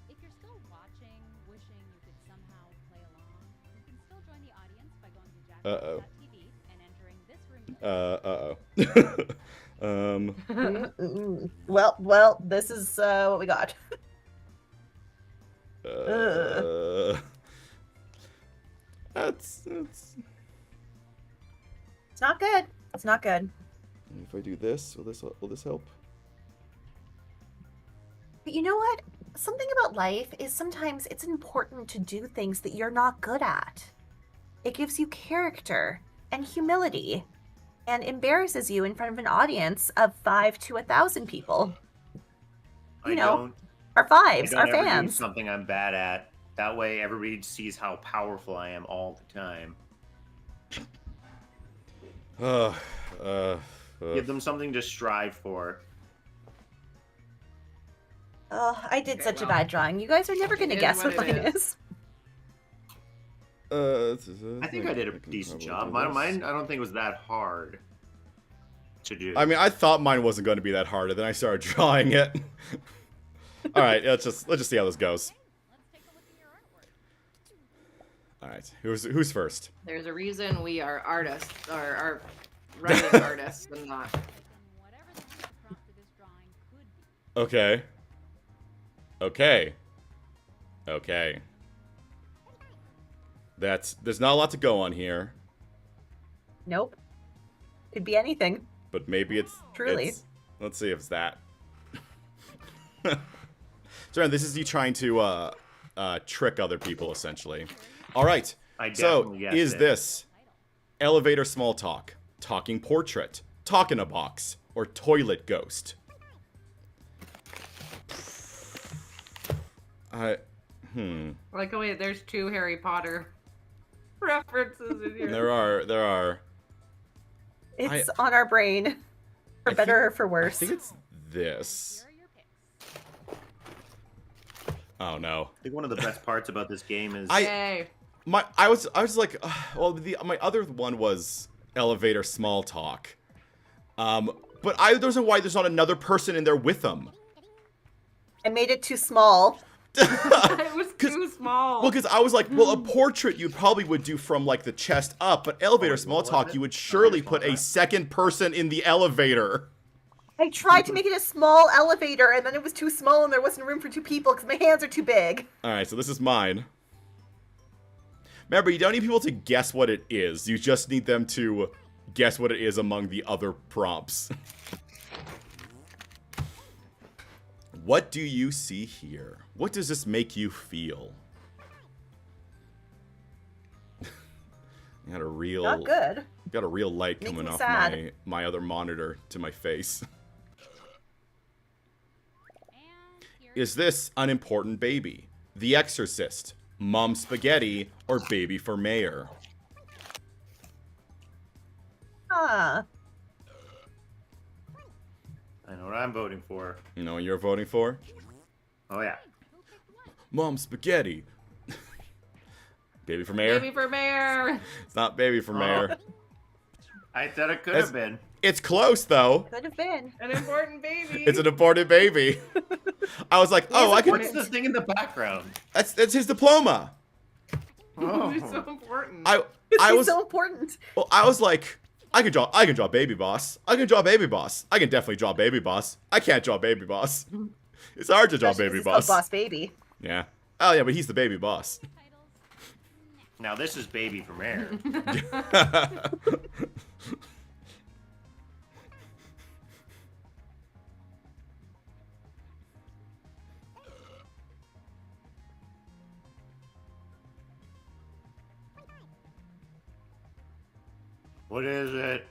If you're still watching, wishing you could somehow play along, you can still join the audience by going to jackbox.tv and entering this room. Well, this is what we got. That's. It's not good. It's not good. If I do this, will this help? But you know what? Something about life is sometimes it's important to do things that you're not good at. It gives you character and humility and embarrasses you in front of an audience of 5 to 1,000 people. You know, our fives, our ever do fans. something I'm bad at. That way, everybody sees how powerful I am all the time. Give them something to strive for. Oh, I did Okay, such a well, bad drawing. You guys are never going to it is guess what what it mine is. I think I did a decent job. Mine, I don't think it was that hard to do. I mean, I thought mine wasn't going to be that hard, and then I started drawing it. All right, let's just see how this goes. All right, who's first? There's a reason we are artists, or are writing artists, and not. Whatever the prompt of this drawing could be. Okay. There's not a lot to go on here, Nope. Could be anything. but maybe it's Truly. Let's see if it's that. So this is you trying to trick other people, essentially. All right. I So definitely guessed is it. this elevator small talk, talking portrait, talk in a box, or toilet ghost? Like, oh wait, there's 2 Harry Potter references in here. There are. It's on our brain. For better or for I worse. think it's this. Here are your picks. Oh no. I think one of the best parts about this game is Yay. I was like, well, my other one was elevator small talk. But I don't know why there's not another person in there with them. I made it too small. It was too small. Well, because I was like, well, a portrait you probably would do from like the chest up, but elevator small talk you would surely put a second person in the elevator. I tried to make it a small elevator, and then it was too small, and there wasn't room for 2 people because my hands are too big. All right, so this is mine. Remember, you don't need people to guess what it is. You just need them to guess what it is among the other prompts. What do you see here? What does this make you feel? Got a real Not good. Got a real light Makes coming me off sad. my other monitor to my face. And here Is this Unimportant Baby, The Exorcist, Mom Spaghetti, or Baby for Mayor? Ah, I know what I'm voting for. You know what you're voting for? Oh yeah. who picked what? Mom Spaghetti. Baby for Mayor? Baby for mayor. It's not Baby for Mayor. I thought it could That's- have been. It's close, though. could have been. An important baby. It's an important baby. I was like, oh, I What's could. the thing in the background? That's his diploma. Oh. It's so important. I He's was so important. well, I was like, I can draw Baby Boss. I can draw Baby Boss. I can definitely draw Baby Boss. I can't draw Baby Boss. It's hard to draw Especially 'cause Baby it's called Boss. Boss Baby. Yeah. Oh yeah, but he's the Baby Boss. Titles. Now this is Baby for Mayor. What is it?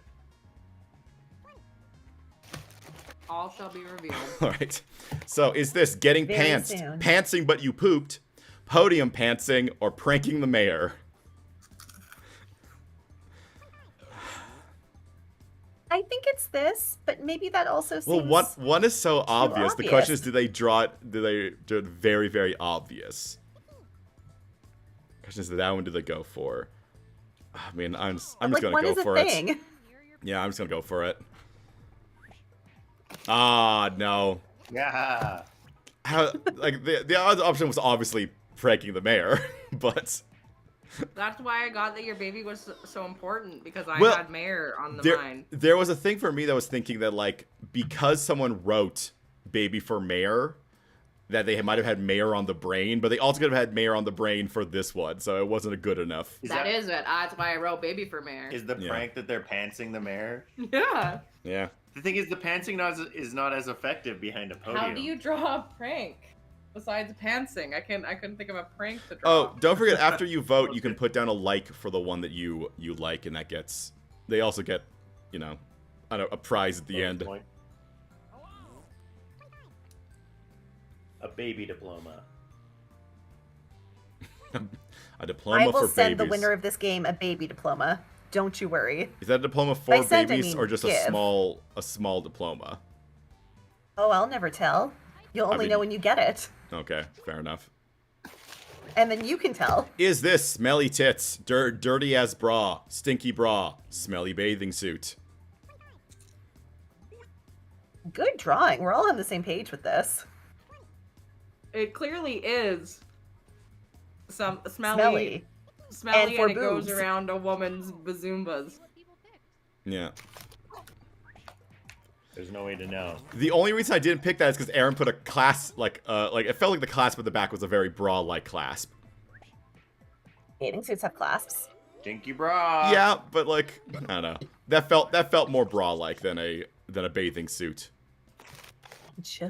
All shall be revealed. All right. So is this getting Very pantsed, soon. pantsing but you pooped, podium pantsing, or pranking the mayor? I think it's this, but maybe that also seems. Well, one is so obvious. The question is, obvious. do they draw it? Do they do it very, very obvious? Question is, that one do they go for? I mean, I'm just like, gonna what go is a for thing? it. Yeah, I'm just gonna go for it. Ah, no. Yeah. How, like the other option was obviously pranking the mayor, but That's why I got that your baby was so important, because I Well, had mayor on the there mind. there was a thing for me that was thinking that like because someone wrote "baby for mayor," that they might have had mayor on the brain, but they also could have had mayor on the brain for this one, so it wasn't a good enough. That is it. That's why I wrote baby for mayor. Is the Yeah. prank that they're pantsing the mayor? Yeah. Yeah. The thing is, the pantsing is not as effective behind a podium. How do you draw a prank besides pantsing? I couldn't think of a prank to draw. Oh, don't forget, after you vote, you can put down a like for the one that you like, and that gets. They also get, you know, a prize at the Bonus end. point. A baby diploma. A diploma I will for send babies. the winner of this game a baby diploma. Don't you worry. Is that a diploma By for send, I babies mean or just give. a small diploma? Oh, I'll never tell. You'll only mean- know when you get it. Okay, fair enough. And then you can tell. Is this smelly tits, dirty as bra, stinky bra, smelly bathing suit? Good drawing. We're all on the same page with this. It clearly is some Smelly. smelly, And for and it goes boobs. around a woman's bazoombas. What people picked. Yeah. There's no way to know. The only reason I didn't pick that is because Aaron put a clasp, like it felt like the clasp at the back was a very bra-like clasp. Bathing suits have clasps. Dinky bra. Yeah, but like, I don't know. That felt more bra-like than a bathing suit.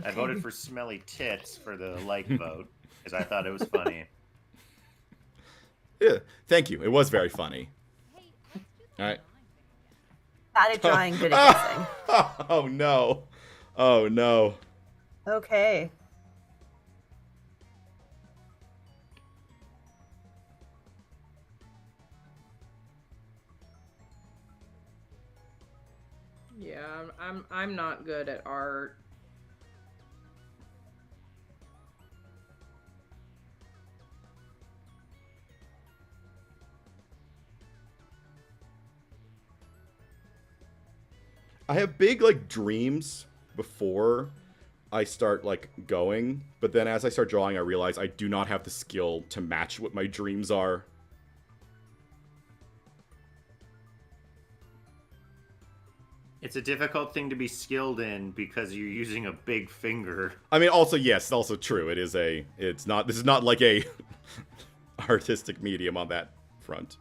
I voted for smelly tits for the like vote because I thought it was funny. Yeah, thank you. It was very funny. Hey, let's do the All right. Added drawing, good at guessing. Oh no. Oh no. Okay. Yeah, I'm not good at art. I have big like dreams before I start like going, but then as I start drawing, I realize I do not have the skill to match what my dreams are. It's a difficult thing to be skilled in because you're using a big finger. I mean, also yes, also true. It's not. This is not like a artistic medium on that front.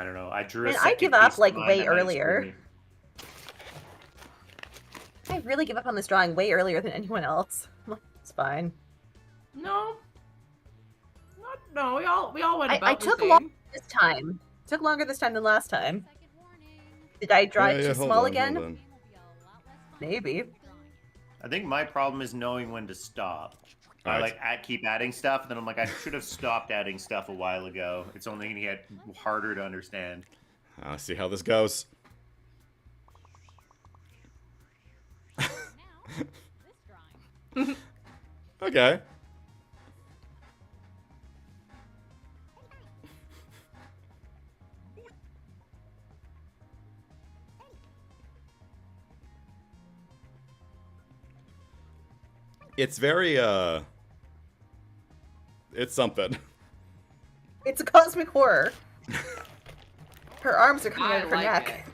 I don't know. I drew a Man, I second give up, piece like, of mine way that might have earlier. screwed me. I really give up on this drawing way earlier than anyone else. It's fine. No. No, we all went I about the took same. longer this time. Took longer this time than last time. Second warning. Did I draw it too hold small on, again? hold on. Game will be a lot less fun Maybe. after drawing it. I think my problem is knowing when to stop. I Alright. like keep adding stuff, and then I'm like, I should have stopped adding stuff a while ago. It's only gonna get harder to understand. I'll see how this goes. Now, this drawing. Okay. It's very, it's something. It's a cosmic horror. Her arms are coming I out of her like neck.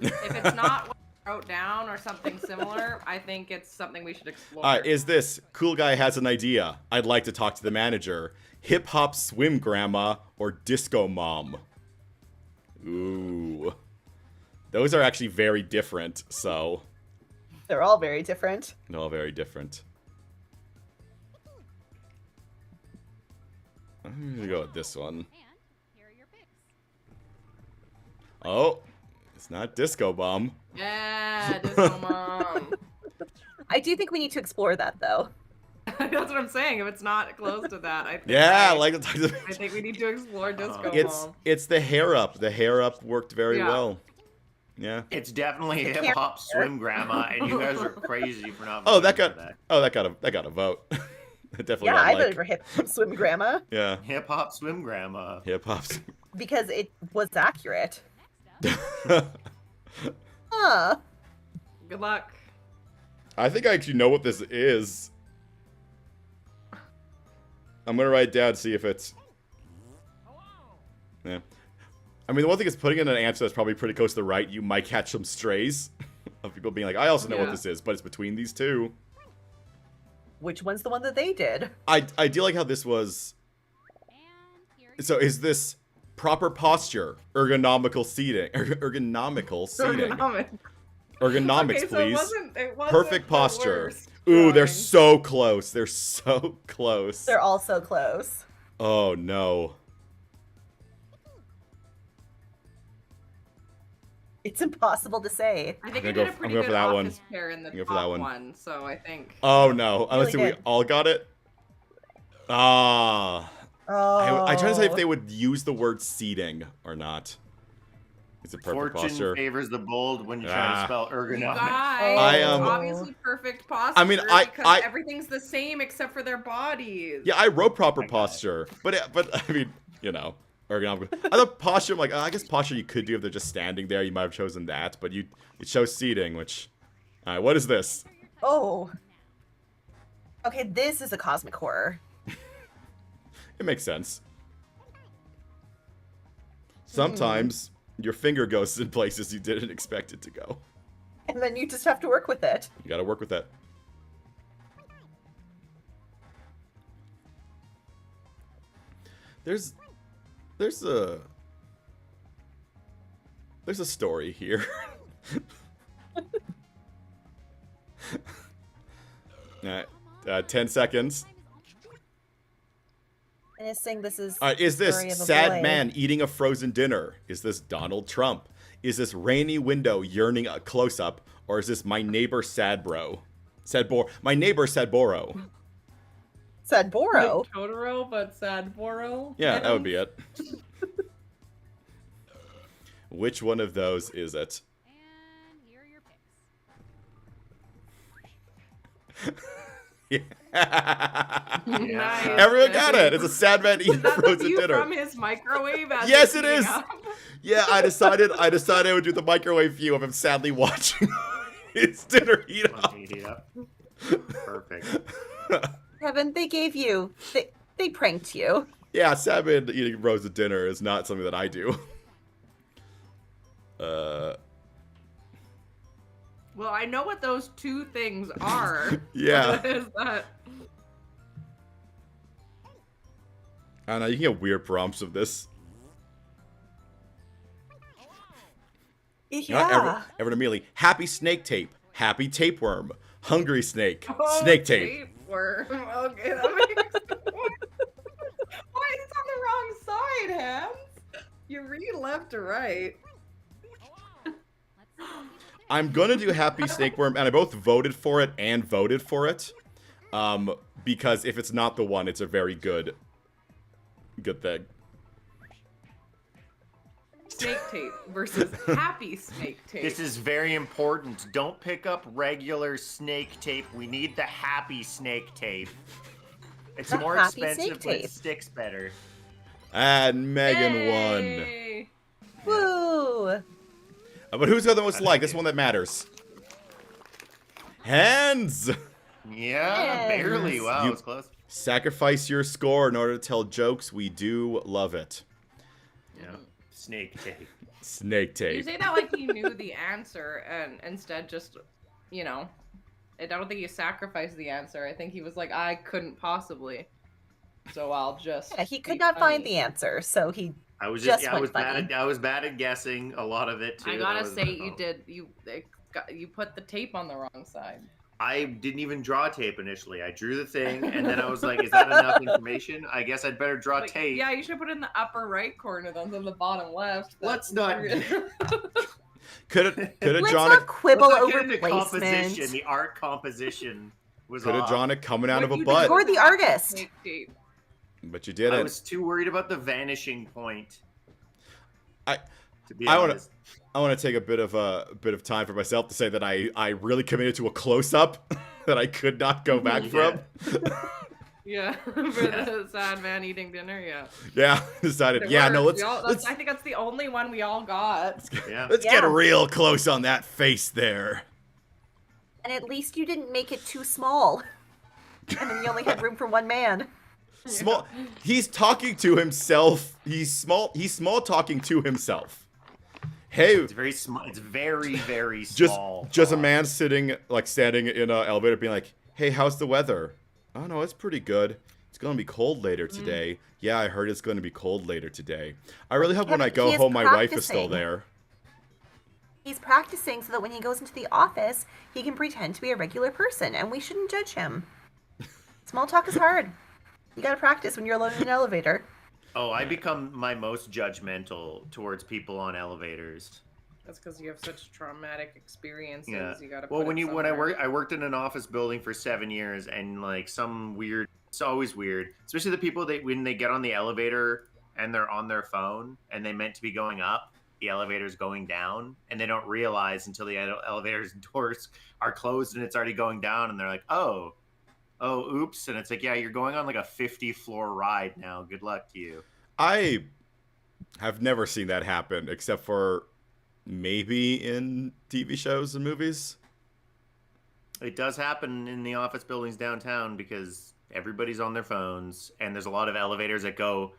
it. If it's not what I wrote down or something similar, I think it's something we should explore. Alright, is this cool guy has an idea? I'd like to talk to the manager. Hip hop swim grandma or disco mom? Ooh. Those are actually very different, so. They're all very different. They're all very different. I'm gonna go with this one. And here are your picks. Oh, it's not disco bomb. Yeah, Disco Mom. I do think we need to explore that, though. That's what I'm saying. If it's not close to that, I think Yeah, I, like I think we need to explore Disco Mom. it's the hair up. The hair up worked very Yeah. well. Yeah. It's definitely The hip hop swim grandma, and you guys are crazy for not. Oh, voting that for got a vote. It definitely Yeah, got I like, voted for Hip Swim Grandma yeah, hip hop swim grandma. hip hop. because it was accurate. Next up, Huh. Good luck. I think I actually know what this is. I'm gonna write it down, see if it's. Yeah. I mean, the one thing is putting in an answer that's probably pretty close to the right. You might catch some strays of people being like, "I also know what Yeah. this is," but it's between these two. Which one's the one that they did? I do like how this was. and here are So is this proper posture, ergonomical seating, ergonomical seating, Ergonomic. ergonomics, Okay, so please. it wasn't Perfect the posture. worst Ooh, they're drawing. so close. They're so close. They're all so close. Oh no. It's impossible to say. I think I'm I gonna did go- a pretty I'm going good for that one. office pair in the I'm going for that top one. so I think. Oh no. Let's see, Really we good. all got it? Ah. Oh. I trying to say if they would use the word seating or not. Is it perfect Fortune posture? favors the bold when you try Ah. to spell You ergonomics. guys, I, it's um, obviously perfect posture. I mean, because everything's the same except for their bodies. Yeah, I wrote proper I got it. posture, but I mean, you know, ergonomic. I thought posture. I'm like, I guess posture you could do if they're just standing there. You might have chosen that, but it shows seating, which. All right, what is this? Oh. Okay, this is a cosmic horror. It makes sense. Sometimes your finger goes in places you didn't expect it to go. And then you just have to work with it. You got to work with that. There's a story here. Alright, 10 seconds. And it's saying this is. Alright, is the this story of a sad boy. man eating a frozen dinner? Is this Donald Trump? Is this rainy window yearning a close up? Or is this my neighbor sad bro? My neighbor Sadboro. Sadboro. Like Totoro, but Sadboro. Yeah, that would be it. Which one of those is it? And here are your picks. Yeah. Nice. Everyone got it. It's a sad man eating Is a that the frozen view dinner. from his microwave? As Yes, it's it heating is. up? Yeah, I decided I would do the microwave view of him sadly watching his dinner heat up. Perfect. Kevin, they gave you. They pranked you. Yeah, sad man eating frozen dinner is not something that I do. Well, I know what those two things are. Yeah. What is that? I don't know, you can get weird prompts of this. Yeah. Everyone immediately, happy snake tape, happy tapeworm, hungry snake, Oh, snake tape. tapeworm. Okay, that makes Why is it on the wrong side, Hans? You read left to right. Let's see what people think. I'm gonna do happy snakeworm, and I both voted for it and voted for it. Because if it's not the one, it's a very good thing. Snake tape versus happy snake tape. This is very important. Don't pick up regular snake tape. We need the happy snake tape. It's The more happy expensive, snake but it tape. sticks better. And Megan won. Yay! Woo! But who's the other most liked? This one that matters. Hands! Yeah, Yes. barely. Wow, You- it was close. Sacrifice your score in order to tell jokes. We do love it. Yeah. Snake tape. Snake You tape. say that like he knew the answer and instead just, I don't think he sacrificed the answer. I think he was like, I couldn't possibly. So I'll just. Yeah, he could be not find funny. the answer, so he I was Just just, went funny. I was bad at guessing a lot of it too. I That gotta was- say, you put the tape on the wrong side. I didn't even draw tape initially. I drew the thing, and then I was like, "Is that enough information? I guess I'd better draw Like, tape." yeah, you should put it in the upper right corner, then on the bottom left. Let's not. Could have let's drawn not it. quibble Let's not over get into composition. placement. The art composition was Could have off. drawn it coming out of a What you butt. did You're was the happy artist. snake tape. But you I didn't. was too worried about the vanishing point. I- To be I wanna- honest. I want to take a bit of time for myself to say that I really committed to a close up that I could not go back Yeah. from. Yeah, for the sad man eating dinner. Yeah. Yeah, decided. It Yeah, no, worked. let's I think that's the only one we all got. Yeah. let's get Yeah. real close on that face there. And at least you didn't make it too small. And then you only had room for one man. Small. He's talking to himself. He's small talking to himself. Hey, It's very small. It's very, very just small. a man standing in an elevator, being like, "Hey, how's the weather?" "Oh no, it's pretty good. It's gonna be cold later today." "Yeah, I heard it's gonna be cold later today." I really hope when I Kevin, go he is home, my wife is still practicing. there. He's practicing so that when he goes into the office, he can pretend to be a regular person, and we shouldn't judge him. Small talk is hard. You gotta practice when you're alone in an elevator. Oh, I become my most judgmental towards people on elevators. That's because you have such traumatic experiences. Yeah. You gotta. Well, put when it I somewhere. worked in an office building for 7 years, and like some weird, it's always weird, especially the people that when they get on the elevator and they're on their phone and they meant to be going up, the elevator's going down, and they don't realize until the elevator's doors are closed and it's already going down, and they're like, oh, oops, and it's like, yeah, you're going on like a 50-floor ride now. Good luck to you. I have never seen that happen, except for maybe in TV shows and movies. It does happen in the office buildings downtown because everybody's on their phones, and there's a lot of elevators that go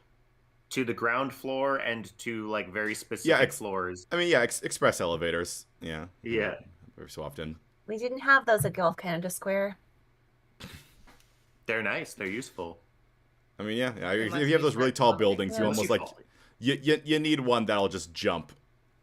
to the ground floor and to like very specific floors. I mean, yeah, express elevators. Yeah. Yeah. Every so often. We didn't have those at Gulf Canada Square. They're nice. They're useful. I mean, yeah. If Unless you have you those really start tall talking. buildings, you Yeah. almost like you need one that'll just jump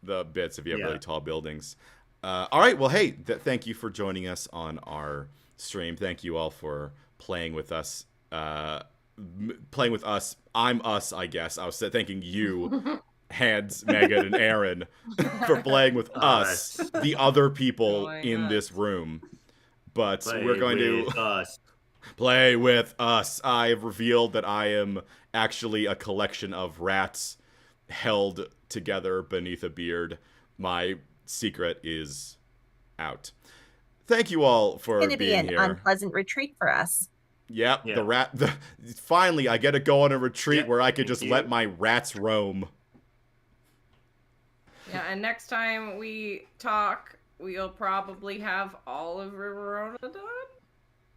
the bits if you have Yeah. really tall buildings. All right. Well, hey, thank you for joining us on our stream. Thank you all for playing with us. Playing with us. I'm us, I guess. I was thanking you, Hands, Megan, and Aaron, for playing with us, the other people Join in us. this room. But Play we're going to with us. play with us. I have revealed that I am actually a collection of rats held together beneath a beard. My secret is out. Thank you all for It's going to be being an here. unpleasant retreat for us. Yep, Yeah. Finally, I get to go on a retreat Yeah, where I could thank just you. let my rats roam. Yeah, and next time we talk, we'll probably have all of Riverona done.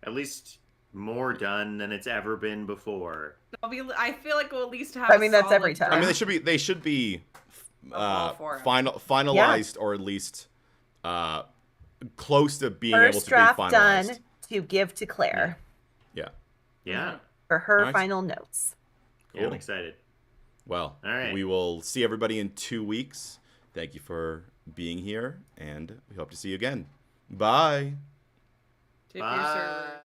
At least more done than it's ever been before. I feel like we'll at least have. I mean, that's every solid time. I mean, they should be all four. finalized or at least close to being able First to be draft finalized. done to give to Claire Yeah. Yeah. for her Nice. final notes. Yeah, I'm Cool. excited. Well, All right. we will see everybody in 2 weeks. Thank you for being here, and we hope to see you again. Bye. Tip your Bye. server.